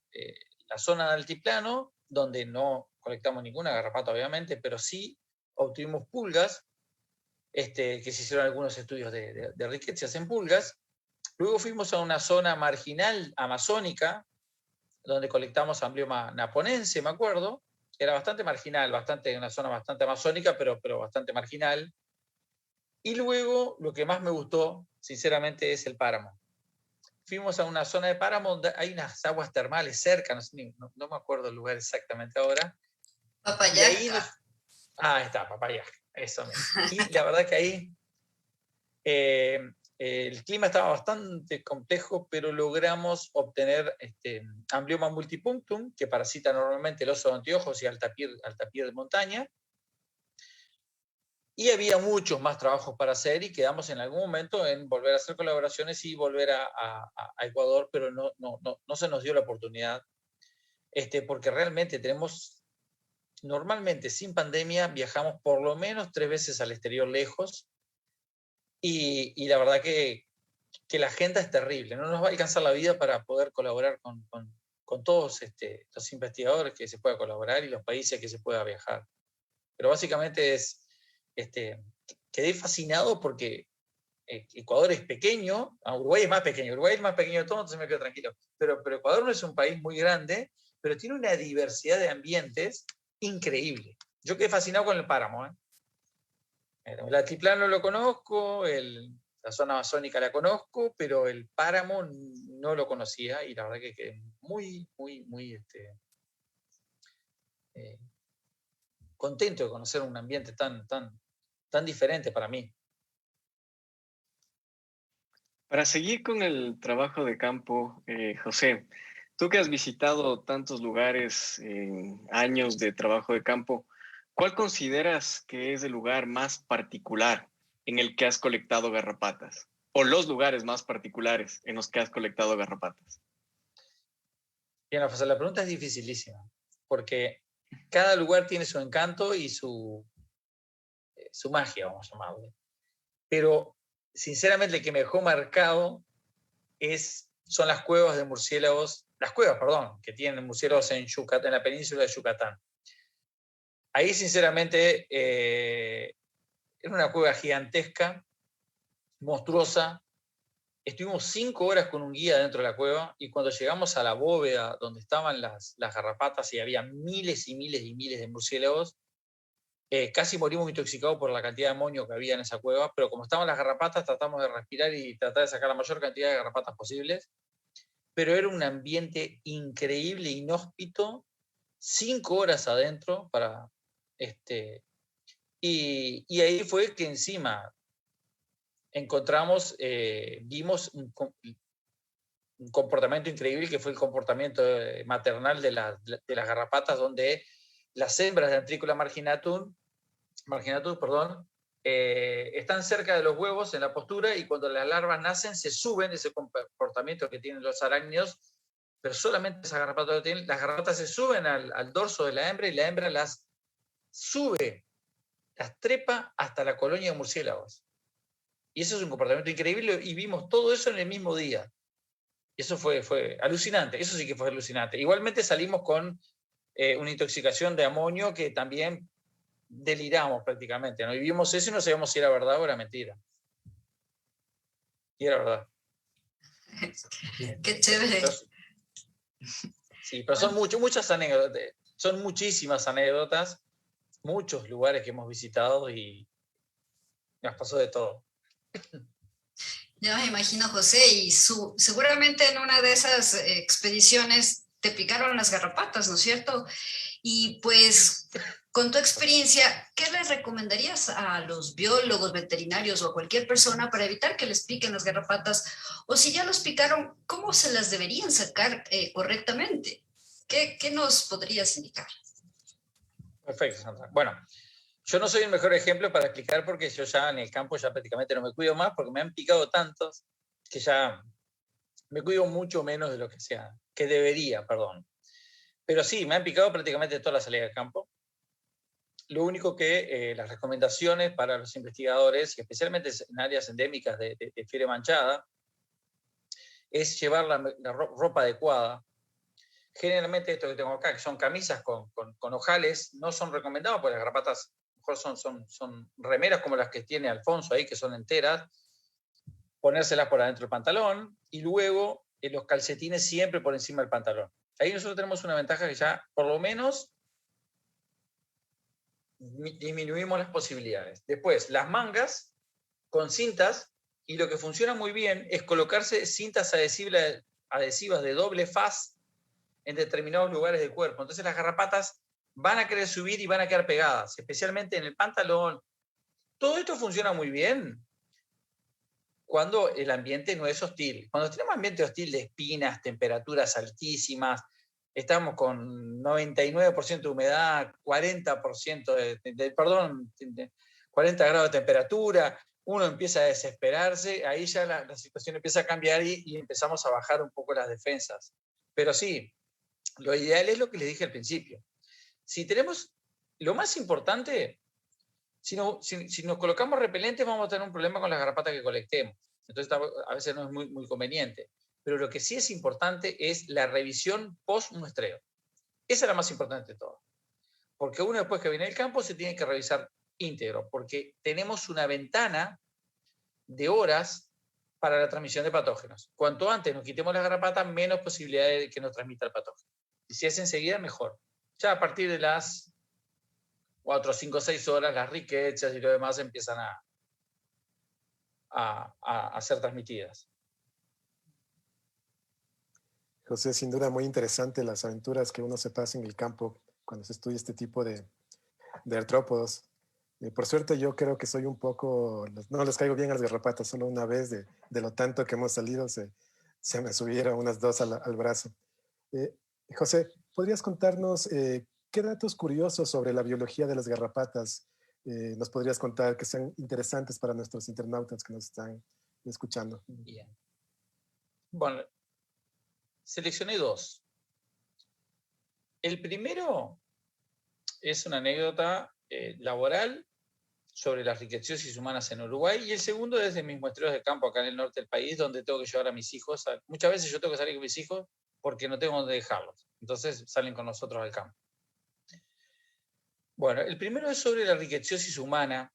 la zona de altiplano, donde no colectamos ninguna garrapata, obviamente, pero sí obtuvimos pulgas, que se hicieron algunos estudios de riquezas en pulgas. Luego fuimos a una zona marginal amazónica, donde colectamos Amblioma naponense, me acuerdo. Era bastante marginal, una zona bastante amazónica, pero bastante marginal. Y luego, lo que más me gustó, sinceramente, es el páramo. Fuimos a una zona de páramo donde hay unas aguas termales cerca, no me acuerdo el lugar exactamente ahora. Papayasca. Ahí está, Papayasca, eso mismo. Y la verdad que ahí el clima estaba bastante complejo, pero logramos obtener Amblioma multipunctum, que parasita normalmente el oso de anteojos y altapier de montaña. Y había muchos más trabajos para hacer y quedamos en algún momento en volver a hacer colaboraciones y volver a Ecuador, pero no se nos dio la oportunidad, porque realmente normalmente sin pandemia viajamos por lo menos 3 veces al exterior lejos, y la verdad que la agenda es terrible, no nos va a alcanzar la vida para poder colaborar con todos los investigadores que se pueda colaborar y los países que se pueda viajar. Pero básicamente quedé fascinado porque Ecuador es pequeño, Uruguay es más pequeño de todo, entonces me quedo tranquilo. Pero Ecuador no es un país muy grande, pero tiene una diversidad de ambientes increíble. Yo quedé fascinado con el páramo. El altiplano lo conozco, la zona amazónica la conozco, pero el páramo no lo conocía y la verdad que quedé muy, muy, muy contento de conocer un ambiente tan diferente para mí. Para seguir con el trabajo de campo, José, tú que has visitado tantos lugares en años de trabajo de campo, ¿cuál consideras que es el lugar más particular en el que has colectado garrapatas? ¿O los lugares más particulares en los que has colectado garrapatas? Bien, José, la pregunta es dificilísima, porque cada lugar tiene su encanto y su magia, vamos a llamarle. Pero, sinceramente, el que me dejó marcado son las cuevas de murciélagos, que tienen murciélagos en la península de Yucatán. Ahí, sinceramente, era una cueva gigantesca, monstruosa. Estuvimos 5 horas con un guía dentro de la cueva y cuando llegamos a la bóveda donde estaban las garrapatas y había miles y miles y miles de murciélagos, casi morimos intoxicados por la cantidad de amonio que había en esa cueva, pero como estaban las garrapatas tratamos de respirar y tratar de sacar la mayor cantidad de garrapatas posibles, pero era un ambiente increíble, inhóspito, 5 horas adentro y ahí fue que encima vimos un comportamiento increíble que fue el comportamiento maternal de las garrapatas, donde las hembras de Antricula marginatum, están cerca de los huevos en la postura y cuando las larvas nacen se suben, ese comportamiento que tienen los arácnidos, pero solamente esas garrapatas lo tienen. Las garrapatas se suben al dorso de la hembra y la hembra las sube, las trepa hasta la colonia de murciélagos. Y eso es un comportamiento increíble y vimos todo eso en el mismo día. Y eso fue alucinante, eso sí que fue alucinante. Igualmente salimos con una intoxicación de amonio que también deliramos prácticamente, ¿no? Y vimos eso y no sabíamos si era verdad o era mentira. Y era verdad. Qué chévere. Sí, pero son muchas anécdotas, son muchísimas anécdotas, muchos lugares que hemos visitado y nos pasó de todo. Ya me imagino, José, y seguramente en una de esas expediciones te picaron las garrapatas, ¿no es cierto? Y pues, con tu experiencia, ¿qué les recomendarías a los biólogos, veterinarios o a cualquier persona para evitar que les piquen las garrapatas? O si ya los picaron, ¿cómo se las deberían sacar correctamente? ¿Qué nos podrías indicar? Perfecto, Sandra. Bueno, yo no soy el mejor ejemplo para explicar porque yo ya en el campo ya prácticamente no me cuido más porque me han picado tantos que ya me cuido mucho menos de lo que debería, perdón. Pero sí, me han picado prácticamente toda la salida del campo. Lo único que las recomendaciones para los investigadores, y especialmente en áreas endémicas de fiebre manchada, es llevar la ropa adecuada. Generalmente esto que tengo acá, que son camisas con ojales, no son recomendados porque las garrapatas mejor son remeras como las que tiene Alfonso ahí, que son enteras, ponérselas por adentro del pantalón y luego los calcetines siempre por encima del pantalón. Ahí nosotros tenemos una ventaja que ya por lo menos disminuimos las posibilidades. Después, las mangas con cintas, y lo que funciona muy bien es colocarse cintas adhesivas de doble faz en determinados lugares del cuerpo. Entonces las garrapatas van a querer subir y van a quedar pegadas, especialmente en el pantalón. Todo esto funciona muy bien cuando el ambiente no es hostil. Cuando tenemos ambiente hostil de espinas, temperaturas altísimas, estamos con 99% de humedad, 40% 40 grados de temperatura, uno empieza a desesperarse, ahí ya la situación empieza a cambiar y empezamos a bajar un poco las defensas. Pero sí, lo ideal es lo que les dije al principio. Si tenemos, lo más importante, si nos colocamos repelentes vamos a tener un problema con las garrapatas que colectemos. Entonces a veces no es muy conveniente. Pero lo que sí es importante es la revisión post-muestreo. Esa es la más importante de todo. Porque uno después que viene del campo se tiene que revisar íntegro, porque tenemos una ventana de horas para la transmisión de patógenos. Cuanto antes nos quitemos las garrapatas, menos posibilidades de que nos transmita el patógeno. Y si es enseguida, mejor. Ya a partir de las 4, 5, 6 horas, las riquezas y lo demás empiezan a ser transmitidas. José, sin duda muy interesante las aventuras que uno se pasa en el campo cuando se estudia este tipo de artrópodos. Por suerte yo creo que soy un poco, no les caigo bien a las garrapatas, solo una vez de lo tanto que hemos salido se me subieron unas 2 al brazo. José, ¿podrías contarnos qué datos curiosos sobre la biología de las garrapatas nos podrías contar que sean interesantes para nuestros internautas que nos están escuchando? Bien. Bueno, seleccioné 2. El primero es una anécdota laboral sobre las riqueciosis humanas en Uruguay, y el segundo es de mis muestreos de campo acá en el norte del país, donde tengo que llevar a mis hijos. Muchas veces yo tengo que salir con mis hijos porque no tengo dónde dejarlos. Entonces salen con nosotros al campo. Bueno, el primero es sobre la riqueciosis humana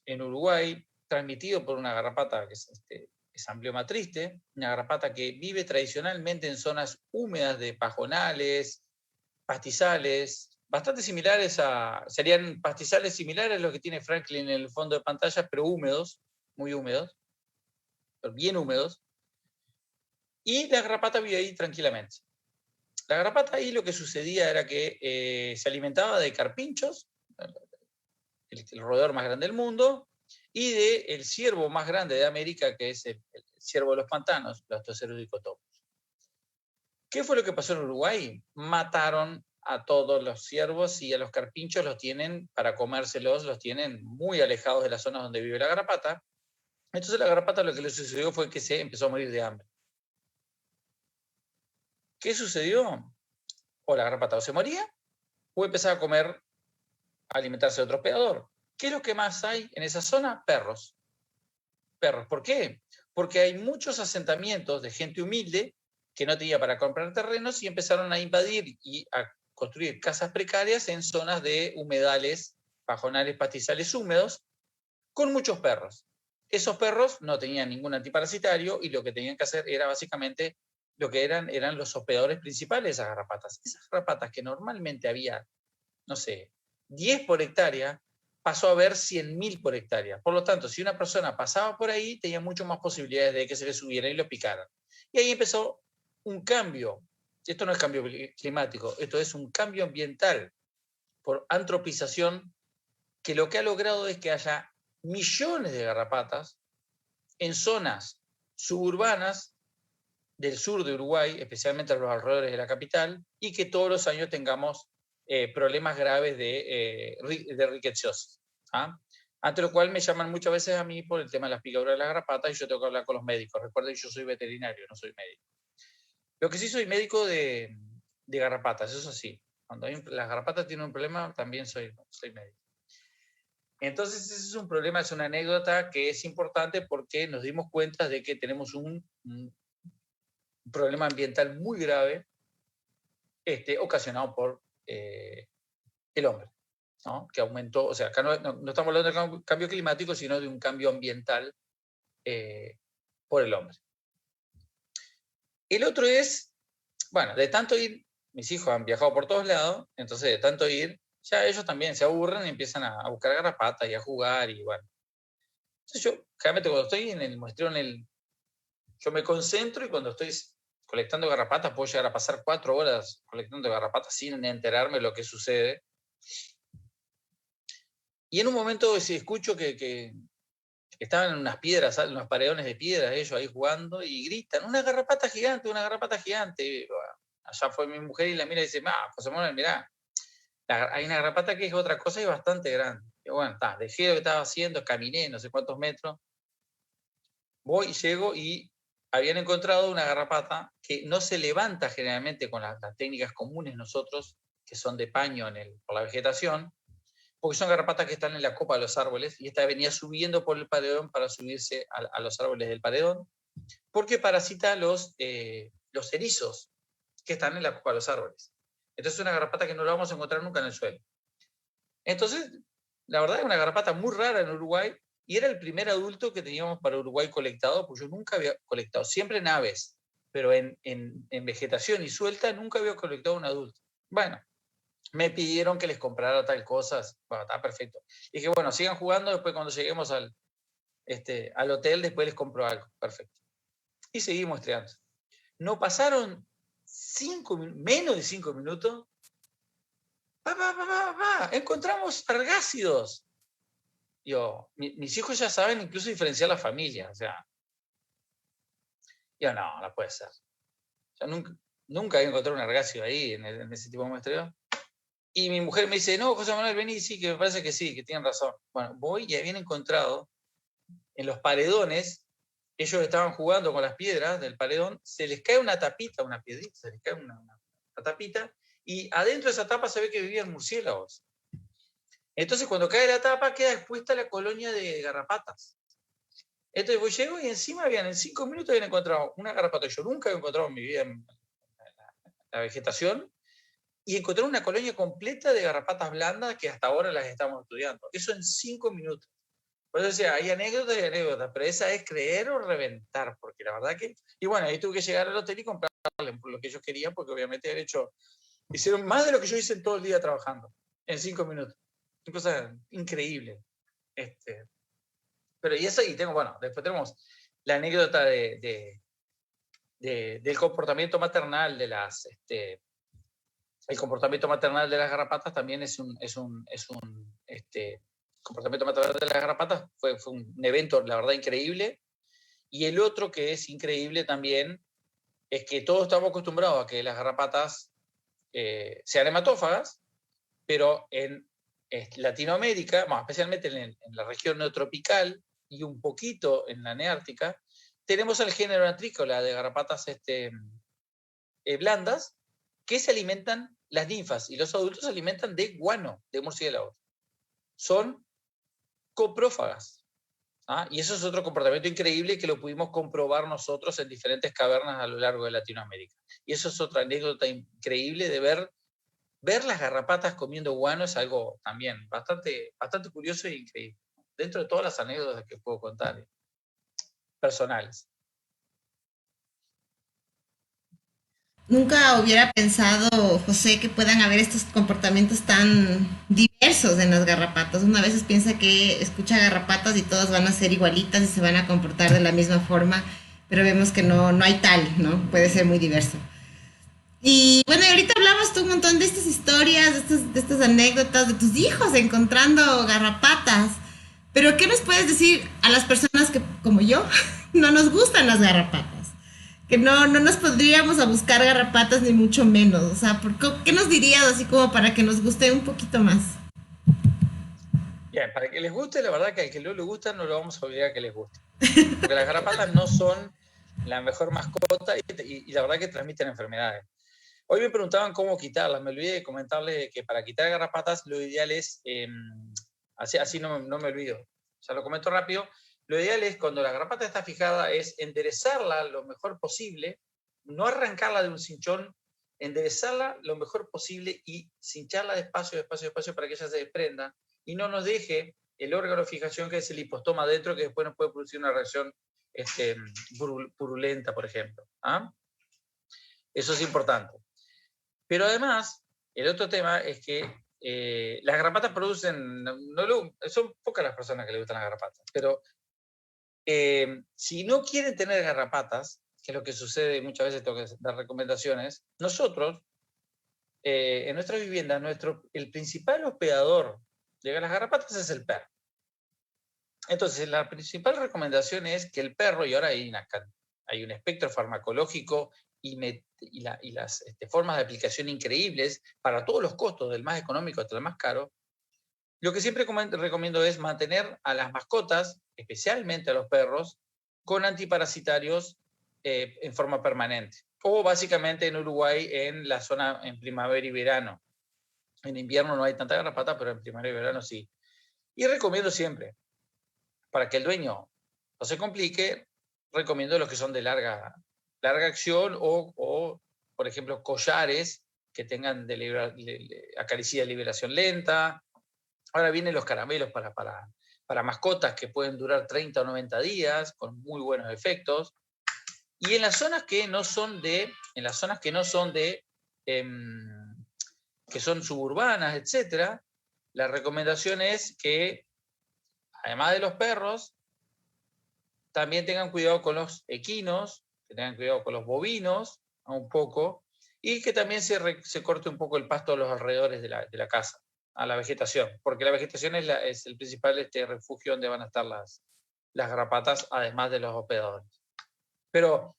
en Uruguay, transmitido por una garrapata que es Amblyomma triste, una garrapata que vive tradicionalmente en zonas húmedas de pajonales, pastizales, bastante similares serían pastizales similares a los que tiene Franklin en el fondo de pantalla, pero húmedos, muy húmedos, pero bien húmedos, y la garrapata vive ahí tranquilamente. La garrapata ahí lo que sucedía era que se alimentaba de carpinchos, el roedor más grande del mundo, y del ciervo más grande de América, que es el ciervo de los pantanos, los Toceros. ¿Qué fue lo que pasó en Uruguay? Mataron a todos los ciervos y a los carpinchos los tienen, para comérselos, los tienen muy alejados de las zonas donde vive la garrapata. Entonces la garrapata lo que le sucedió fue que se empezó a morir de hambre. ¿Qué sucedió? O la garrapata o se moría, o empezaba a comer, a alimentarse de otro hospedador. ¿Qué es lo que más hay en esa zona? Perros. Perros. ¿Por qué? Porque hay muchos asentamientos de gente humilde que no tenía para comprar terrenos y empezaron a invadir y a construir casas precarias en zonas de humedales, pajonales, pastizales húmedos, con muchos perros. Esos perros no tenían ningún antiparasitario y lo que tenían que hacer era básicamente lo que eran los hospedadores principales de esas garrapatas. Esas garrapatas que normalmente había, no sé, 10 por hectárea, pasó a haber 100.000 por hectárea. Por lo tanto, si una persona pasaba por ahí, tenía mucho más posibilidades de que se le subieran y lo picaran. Y ahí empezó un cambio. Esto no es cambio climático, esto es un cambio ambiental por antropización, que lo que ha logrado es que haya millones de garrapatas en zonas suburbanas del sur de Uruguay, especialmente a los alrededores de la capital, y que todos los años tengamos problemas graves de riqueciosis. ¿Ah? Ante lo cual me llaman muchas veces a mí por el tema de las picaduras de las garrapatas y yo tengo que hablar con los médicos. Recuerden que yo soy veterinario, no soy médico. Lo que sí soy médico de garrapatas, eso sí. Cuando las garrapatas tienen un problema, también soy médico. Entonces ese es un problema, es una anécdota que es importante porque nos dimos cuenta de que tenemos un problema ambiental muy grave ocasionado por el hombre, ¿no? Que aumentó, o sea, acá no estamos hablando de cambio climático, sino de un cambio ambiental por el hombre. El otro es, bueno, de tanto ir, mis hijos han viajado por todos lados, entonces de tanto ir, ya ellos también se aburren y empiezan a buscar garrapatas y a jugar y bueno. Entonces yo, generalmente cuando estoy en el muestreo, yo me concentro y cuando estoy colectando garrapatas puedo llegar a pasar 4 horas colectando garrapatas sin enterarme de lo que sucede. Y en un momento escucho que estaban en unas piedras, en unos paredones de piedras, ellos ahí jugando, y gritan, una garrapata gigante, una garrapata gigante. Y, bueno, allá fue mi mujer y la mira y dice, José Manuel, mirá, hay una garrapata que es otra cosa y bastante grande. Y bueno, dejé lo que estaba haciendo, caminé no sé cuántos metros, voy y llego y habían encontrado una garrapata que no se levanta generalmente con las técnicas comunes nosotros, que son de paño por la vegetación, porque son garrapatas que están en la copa de los árboles, y esta venía subiendo por el paredón para subirse a los árboles del paredón, porque parasita los erizos que están en la copa de los árboles. Entonces es una garrapata que no la vamos a encontrar nunca en el suelo. Entonces, la verdad es una garrapata muy rara en Uruguay, y era el primer adulto que teníamos para Uruguay colectado, porque yo nunca había colectado, siempre en aves, pero en vegetación y suelta nunca había colectado un adulto. Bueno, me pidieron que les comprara tal cosa, bueno, está perfecto. Y dije, bueno, sigan jugando, después cuando lleguemos al hotel, después les compro algo, perfecto. Y seguimos muestreando. No pasaron menos de 5 minutos, encontramos argácidos. Mis hijos ya saben incluso diferenciar la familia, o sea, no puede ser. Yo nunca había encontrado un argácido ahí en ese tipo de muestreo. Y mi mujer me dice, no, José Manuel, vení, sí, que me parece que sí, que tienen razón. Bueno, voy y habían encontrado en los paredones, ellos estaban jugando con las piedras del paredón, se les cae una tapita, una piedrita, se les cae una tapita, y adentro de esa tapa se ve que vivían murciélagos. Entonces cuando cae la tapa queda expuesta la colonia de garrapatas. Entonces llego y encima en 5 minutos habían encontrado una garrapata que yo nunca había encontrado en mi vida en la vegetación, y encontré una colonia completa de garrapatas blandas que hasta ahora las estamos estudiando. Eso en 5 minutos. Por eso decía, hay anécdotas y anécdotas, pero esa es creer o reventar, porque la verdad que... Y bueno, ahí tuve que llegar al hotel y comprarle por lo que ellos querían, porque obviamente hicieron más de lo que yo hice en todo el día trabajando, en 5 minutos. Una cosa increíble. Pero y eso, y después tenemos la anécdota del comportamiento maternal de las... el comportamiento maternal de las garrapatas también comportamiento maternal de las garrapatas fue un evento, la verdad, increíble. Y el otro que es increíble también es que todos estamos acostumbrados a que las garrapatas sean hematófagas, pero en Latinoamérica, especialmente en la región neotropical y un poquito en la neártica, tenemos el género antrícola de garrapatas blandas, que se alimentan, las ninfas y los adultos se alimentan de guano de murciélagos. Son coprófagas. Y eso es otro comportamiento increíble que lo pudimos comprobar nosotros en diferentes cavernas a lo largo de Latinoamérica. Y eso es otra anécdota increíble de ver las garrapatas comiendo guano, es algo también bastante curioso e increíble. Dentro de todas las anécdotas que puedo contar, personales. Nunca hubiera pensado, José, que puedan haber estos comportamientos tan diversos diversos en las garrapatas. Uno a veces piensa que escucha garrapatas y todas van a ser igualitas y se van a comportar de la misma forma, pero vemos que no hay tal, ¿no? Puede ser muy diverso. Y bueno, y ahorita hablabas tú un montón de estas historias, de estas anécdotas de tus hijos encontrando garrapatas. Pero ¿qué nos puedes decir a las personas que, como yo, no nos gustan las garrapatas? Que no nos pondríamos a buscar garrapatas ni mucho menos. O sea, ¿qué nos dirías así como para que nos guste un poquito más? Bien, para que les guste, la verdad que al que no le gusta no lo vamos a obligar a que les guste. Porque las garrapatas no son la mejor mascota y la verdad que transmiten enfermedades. Hoy me preguntaban cómo quitarlas. Me olvidé de comentarles que para quitar garrapatas lo ideal es, así no me olvido, o sea, lo comento rápido. Lo ideal es, cuando la garrapata está fijada, es enderezarla lo mejor posible, no arrancarla de un cinchón, enderezarla lo mejor posible y cincharla despacio para que ella se desprenda y no nos deje el órgano de fijación, que es el hipostoma adentro, que después nos puede producir una reacción purulenta, por ejemplo. ¿Ah? Eso es importante. Pero además, el otro tema es que las garrapatas producen, son pocas las personas que les gustan las garrapatas, pero si no quieren tener garrapatas, que es lo que sucede muchas veces, tengo que dar recomendaciones, nosotros, en nuestras viviendas, el principal hospedador de las garrapatas es el perro. Entonces, la principal recomendación es que el perro, y ahora hay un espectro farmacológico y las formas de aplicación increíbles para todos los costos, del más económico hasta el más caro. Lo que siempre recomiendo es mantener a las mascotas, especialmente a los perros, con antiparasitarios en forma permanente. O básicamente en Uruguay, en la zona en primavera y verano. En invierno no hay tanta garrapata, pero en primavera y verano sí. Y recomiendo siempre, para que el dueño no se complique, recomiendo los que son de larga acción o, por ejemplo, collares que tengan acaricida de liberación lenta. Ahora vienen los caramelos para mascotas que pueden durar 30 o 90 días con muy buenos efectos. Y en las zonas que no son que son suburbanas, etcétera, la recomendación es que, además de los perros, también tengan cuidado con los equinos, que tengan cuidado con los bovinos, un poco, y que también se corte un poco el pasto a los alrededores de la casa, a la vegetación, porque la vegetación es el principal refugio donde van a estar las garrapatas, además de los hospedadores. Pero,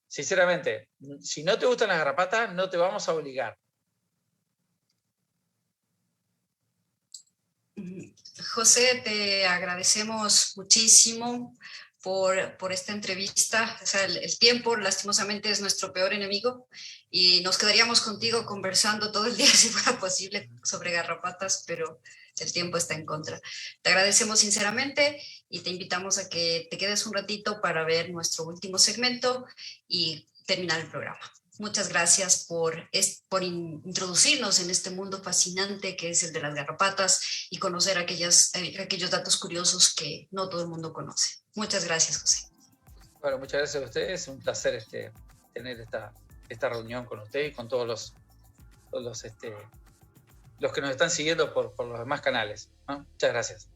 sinceramente, si no te gustan las garrapatas, no te vamos a obligar. José, te agradecemos muchísimo por esta entrevista. O sea, el tiempo, lastimosamente, es nuestro peor enemigo y nos quedaríamos contigo conversando todo el día si fuera posible sobre garrapatas, pero el tiempo está en contra. Te agradecemos sinceramente y te invitamos a que te quedes un ratito para ver nuestro último segmento y terminar el programa. Muchas gracias por introducirnos en este mundo fascinante que es el de las garrapatas y conocer aquellos datos curiosos que no todo el mundo conoce. Muchas gracias, José. Bueno, muchas gracias a ustedes. Es un placer tener esta reunión con ustedes y con todos los que nos están siguiendo por los demás canales, ¿no? Muchas gracias.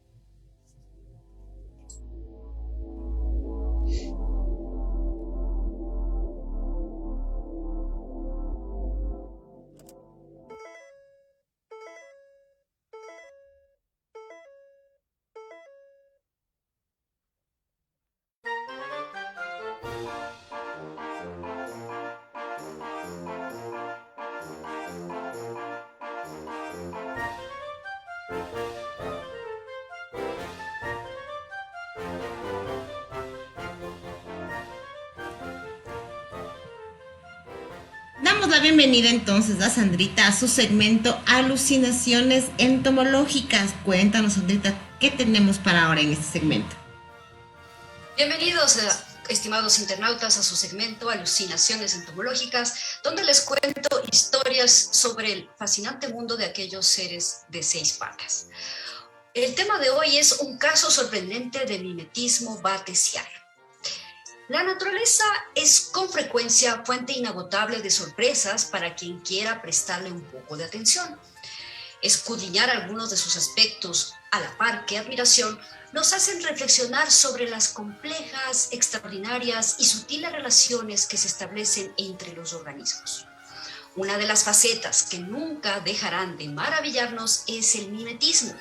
Damos la bienvenida entonces a Sandrita a su segmento Alucinaciones entomológicas. Cuéntanos, Sandrita, ¿qué tenemos para ahora en este segmento? Bienvenidos, estimados internautas, a su segmento Alucinaciones entomológicas, donde les cuento historias sobre el fascinante mundo de aquellos seres de 6 patas. El tema de hoy es un caso sorprendente de mimetismo batesiano. La naturaleza es con frecuencia fuente inagotable de sorpresas para quien quiera prestarle un poco de atención. Escudriñar algunos de sus aspectos, a la par que admiración, nos hacen reflexionar sobre las complejas, extraordinarias y sutiles relaciones que se establecen entre los organismos. Una de las facetas que nunca dejarán de maravillarnos es el mimetismo.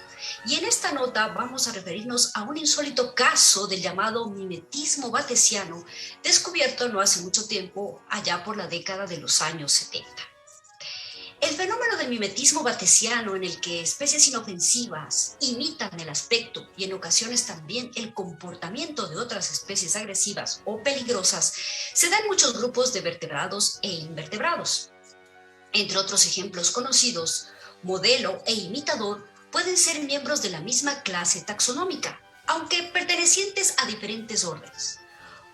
Y en esta nota vamos a referirnos a un insólito caso del llamado mimetismo batesiano, descubierto no hace mucho tiempo, allá por la década de los años 70. El fenómeno del mimetismo batesiano, en el que especies inofensivas imitan el aspecto y en ocasiones también el comportamiento de otras especies agresivas o peligrosas, se da en muchos grupos de vertebrados e invertebrados. Entre otros ejemplos conocidos, modelo e imitador pueden ser miembros de la misma clase taxonómica, aunque pertenecientes a diferentes órdenes.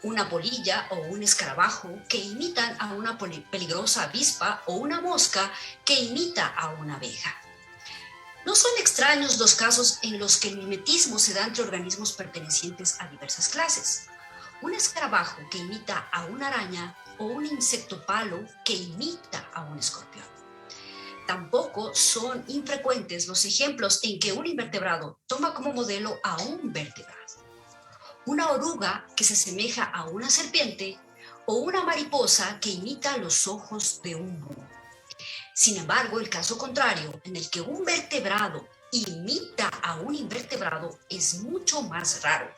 Una polilla o un escarabajo que imitan a una peligrosa avispa o una mosca que imita a una abeja. No son extraños los casos en los que el mimetismo se da entre organismos pertenecientes a diversas clases. Un escarabajo que imita a una araña o un insecto palo que imita a un escorpión. Tampoco son infrecuentes los ejemplos en que un invertebrado toma como modelo a un vertebrado. Una oruga que se asemeja a una serpiente o una mariposa que imita los ojos de un búho. Sin embargo, el caso contrario, en el que un vertebrado imita a un invertebrado, es mucho más raro,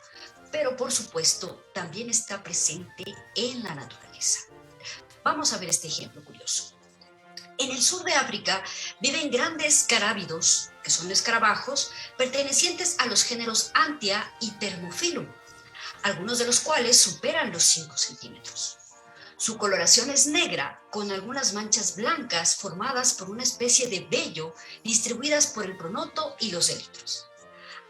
pero por supuesto también está presente en la naturaleza. Vamos a ver este ejemplo curioso. En el sur de África viven grandes carábidos, que son escarabajos, pertenecientes a los géneros Antia y Thermophilum, algunos de los cuales superan los 5 centímetros. Su coloración es negra, con algunas manchas blancas formadas por una especie de vello distribuidas por el pronoto y los élitros.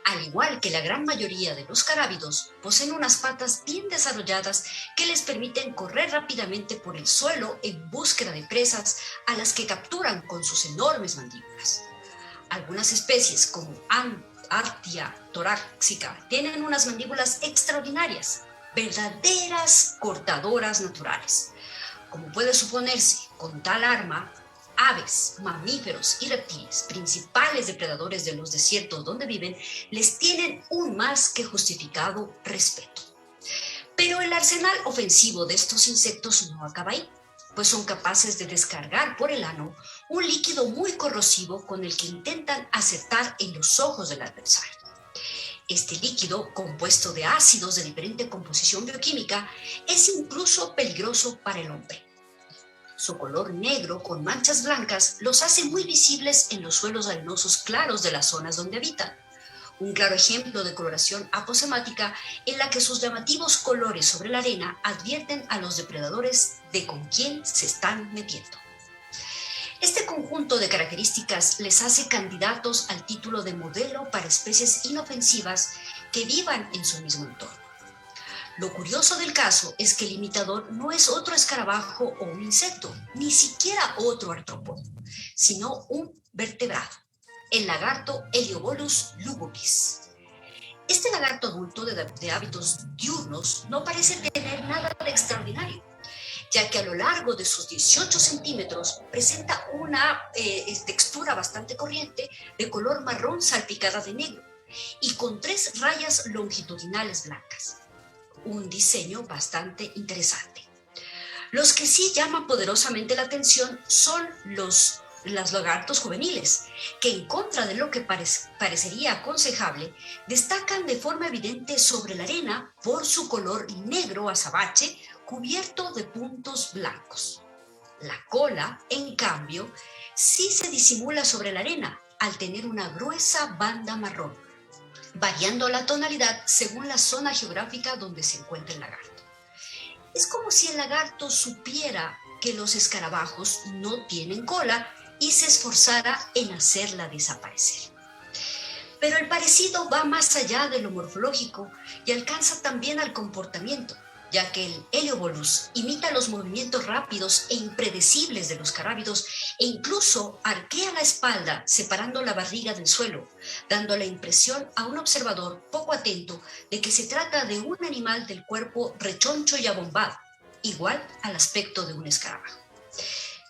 Al igual que la gran mayoría de los carábidos, poseen unas patas bien desarrolladas que les permiten correr rápidamente por el suelo en búsqueda de presas a las que capturan con sus enormes mandíbulas. Algunas especies, como Artia torácica, tienen unas mandíbulas extraordinarias, verdaderas cortadoras naturales. Como puede suponerse, con tal arma, aves, mamíferos y reptiles, principales depredadores de los desiertos donde viven, les tienen un más que justificado respeto. Pero el arsenal ofensivo de estos insectos no acaba ahí, pues son capaces de descargar por el ano un líquido muy corrosivo con el que intentan acertar en los ojos del adversario. Este líquido, compuesto de ácidos de diferente composición bioquímica, es incluso peligroso para el hombre. Su color negro con manchas blancas los hace muy visibles en los suelos arenosos claros de las zonas donde habitan. Un claro ejemplo de coloración aposemática en la que sus llamativos colores sobre la arena advierten a los depredadores de con quién se están metiendo. Este conjunto de características les hace candidatos al título de modelo para especies inofensivas que vivan en su mismo entorno. Lo curioso del caso es que el imitador no es otro escarabajo o un insecto, ni siquiera otro artrópodo, sino un vertebrado, el lagarto Heliobolus lugubris. Este lagarto adulto de hábitos diurnos no parece tener nada de extraordinario, ya que a lo largo de sus 18 centímetros presenta una textura bastante corriente de color marrón salpicada de negro y con 3 rayas longitudinales blancas. Un diseño bastante interesante. Los que sí llaman poderosamente la atención son los lagartos juveniles, que en contra de lo que parecería aconsejable, destacan de forma evidente sobre la arena por su color negro azabache cubierto de puntos blancos. La cola, en cambio, sí se disimula sobre la arena al tener una gruesa banda marrón, variando la tonalidad según la zona geográfica donde se encuentra el lagarto. Es como si el lagarto supiera que los escarabajos no tienen cola y se esforzara en hacerla desaparecer. Pero el parecido va más allá de lo morfológico y alcanza también al comportamiento, ya que el Heliobolus imita los movimientos rápidos e impredecibles de los carábidos e incluso arquea la espalda separando la barriga del suelo, dando la impresión a un observador poco atento de que se trata de un animal del cuerpo rechoncho y abombado, igual al aspecto de un escarabajo.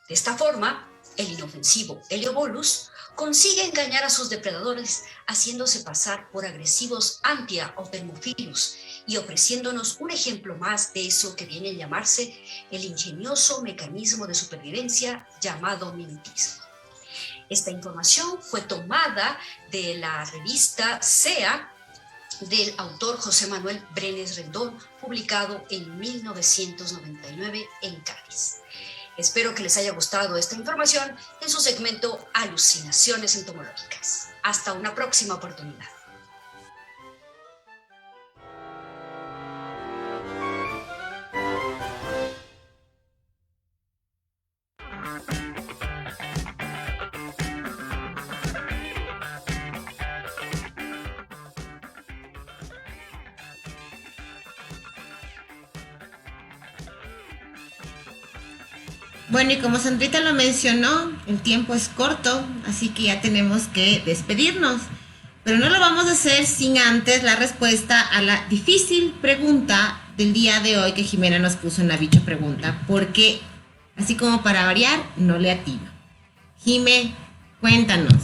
De esta forma, el inofensivo Heliobolus consigue engañar a sus depredadores haciéndose pasar por agresivos Antia o Thermophilus y ofreciéndonos un ejemplo más de eso que viene a llamarse el ingenioso mecanismo de supervivencia llamado mimetismo. Esta información fue tomada de la revista SEA del autor José Manuel Brenes Rendón, publicado en 1999 en Cádiz. Espero que les haya gustado esta información en su segmento Alucinaciones entomológicas. Hasta una próxima oportunidad. Bueno, y como Sandrita lo mencionó, el tiempo es corto, así que ya tenemos que despedirnos. Pero no lo vamos a hacer sin antes la respuesta a la difícil pregunta del día de hoy que Jimena nos puso en la bicho pregunta, porque así como para variar, no le atino. Jime, cuéntanos.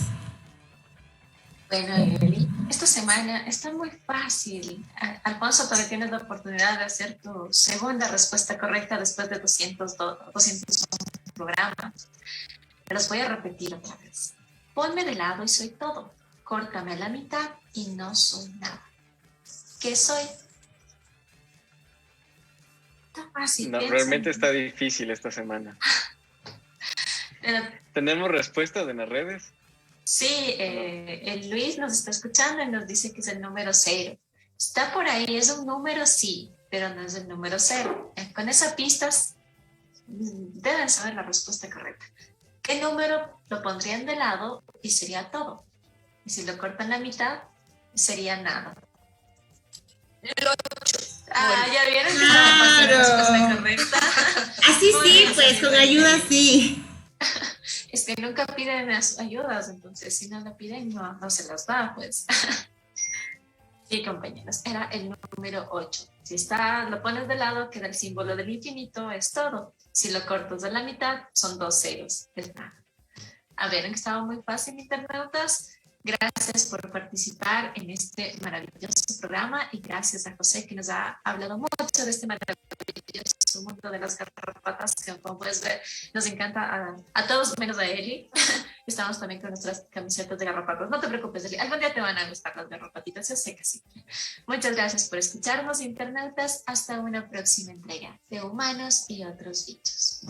Bueno, Eli, esta semana está muy fácil. Alfonso, todavía tienes la oportunidad de hacer tu segunda respuesta correcta después de 211 programas. Me los voy a repetir otra vez. Ponme de lado y soy todo. Córtame a la mitad y no soy nada. ¿Qué soy? Está fácil. No, realmente está difícil esta semana. ¿Tenemos respuestas en las redes? Sí, el Luis nos está escuchando y nos dice que es el número 0. Está por ahí, es un número sí, pero no es el número 0. Con esa pista deben saber la respuesta correcta. ¿Qué número lo pondrían de lado y sería todo? Y si lo cortan la mitad, sería nada. El 8. ¿Ya vieron que estaba pasando la respuesta correcta? Así Muy sí, bien, pues con ayuda sí. Es que nunca piden ayudas, entonces si no la piden, no se las da, pues. Sí, compañeros, era el número 8. Si lo pones de lado, queda el símbolo del infinito, es todo. Si lo cortas de la mitad, son 2 ceros, es nada. A ver, estaba muy fácil, internautas. Gracias por participar en este maravilloso programa y gracias a José que nos ha hablado mucho de este maravilloso mundo de las garrapatas que, como puedes ver, nos encanta a todos menos a Eli. Estamos también con nuestras camisetas de garrapatas. No te preocupes, Eli, algún día te van a gustar las garrapatitas, yo sé que sí. Muchas gracias por escucharnos, internautas. Hasta una próxima entrega de Humanos y otros bichos.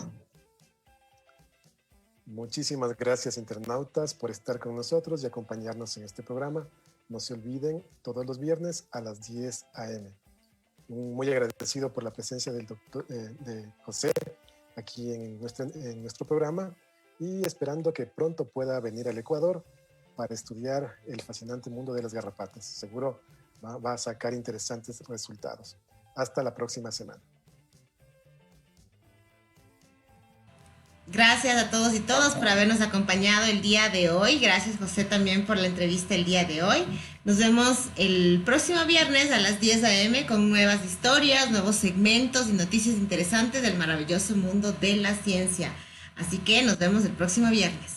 Muchísimas gracias, internautas, por estar con nosotros y acompañarnos en este programa. No se olviden, todos los viernes a las 10 a.m. Muy agradecido por la presencia del doctor de José aquí en nuestro programa y esperando que pronto pueda venir al Ecuador para estudiar el fascinante mundo de las garrapatas. Seguro va a sacar interesantes resultados. Hasta la próxima semana. Gracias a todos y todas por habernos acompañado el día de hoy. Gracias, José, también por la entrevista el día de hoy. Nos vemos el próximo viernes a las 10 a.m. con nuevas historias, nuevos segmentos y noticias interesantes del maravilloso mundo de la ciencia. Así que nos vemos el próximo viernes.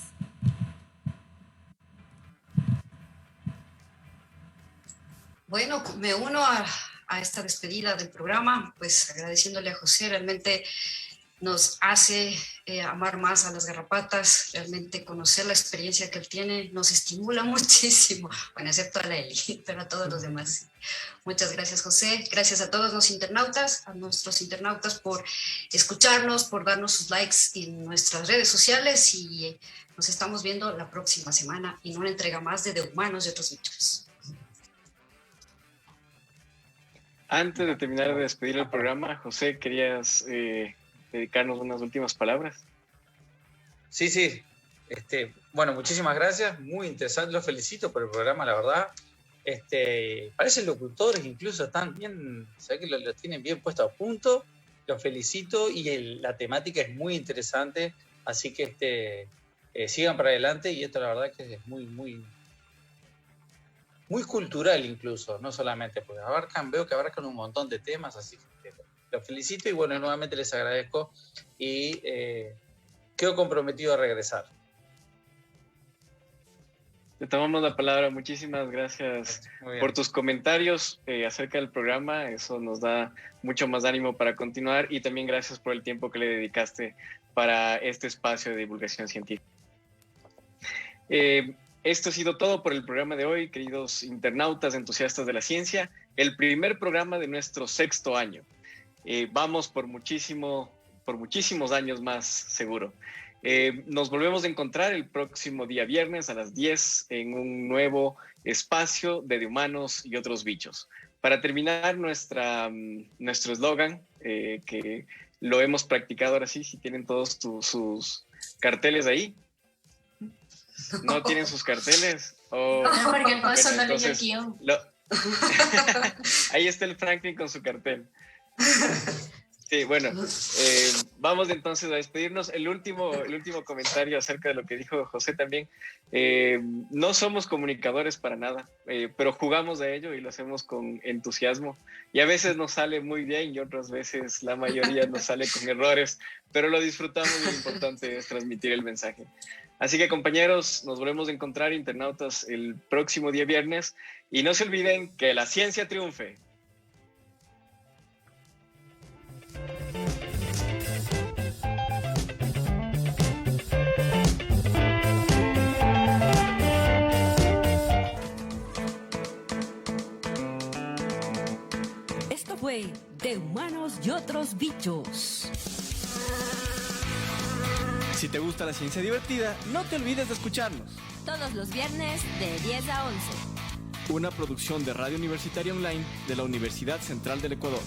Bueno, me uno a esta despedida del programa, pues agradeciéndole a José, realmente nos hace amar más a las garrapatas, realmente conocer la experiencia que él tiene nos estimula muchísimo, bueno, excepto a la Eli, pero a todos los demás. Muchas gracias, José, gracias a todos los internautas, a nuestros internautas por escucharnos, por darnos sus likes en nuestras redes sociales y nos estamos viendo la próxima semana en una entrega más de Humanos y otros bichos. Antes de terminar de despedir el programa, José, ¿querías dedicarnos unas últimas palabras? Sí. Bueno, muchísimas gracias, muy interesante, los felicito por el programa, la verdad. Parecen locutores, incluso están bien, ¿sabes que lo tienen bien puesto a punto? Los felicito y la temática es muy interesante, así que sigan para adelante y esto la verdad que es muy cultural incluso, no solamente, porque veo que abarcan un montón de temas, así que los felicito y bueno, nuevamente les agradezco y quedo comprometido a regresar. Te tomamos la palabra. Muchísimas gracias por tus comentarios acerca del programa. Eso nos da mucho más ánimo para continuar, y también gracias por el tiempo que le dedicaste para este espacio de divulgación científica. Esto ha sido todo por el programa de hoy, queridos internautas entusiastas de la ciencia, el primer programa de nuestro 6º año. Vamos por muchísimos años más, seguro. Nos volvemos a encontrar el próximo día viernes a las 10 en un nuevo espacio de humanos y otros bichos. Para terminar nuestro eslogan, que lo hemos practicado ahora sí, si tienen todos sus carteles ahí. ¿No tienen sus carteles? No, porque el coso no leyó el guión. Ahí está el Franklin con su cartel. Sí, bueno, vamos entonces a despedirnos. El último comentario acerca de lo que dijo José también. No somos comunicadores para nada, pero jugamos a ello y lo hacemos con entusiasmo. Y a veces nos sale muy bien y otras veces la mayoría nos sale con errores, pero lo disfrutamos y lo importante es transmitir el mensaje. Así que, compañeros, nos volvemos a encontrar, internautas, el próximo día viernes. Y no se olviden que la ciencia triunfe. Esto fue De Humanos y Otros Bichos. Si te gusta la ciencia divertida, no te olvides de escucharnos. Todos los viernes de 10 a 11. Una producción de Radio Universitaria Online de la Universidad Central del Ecuador.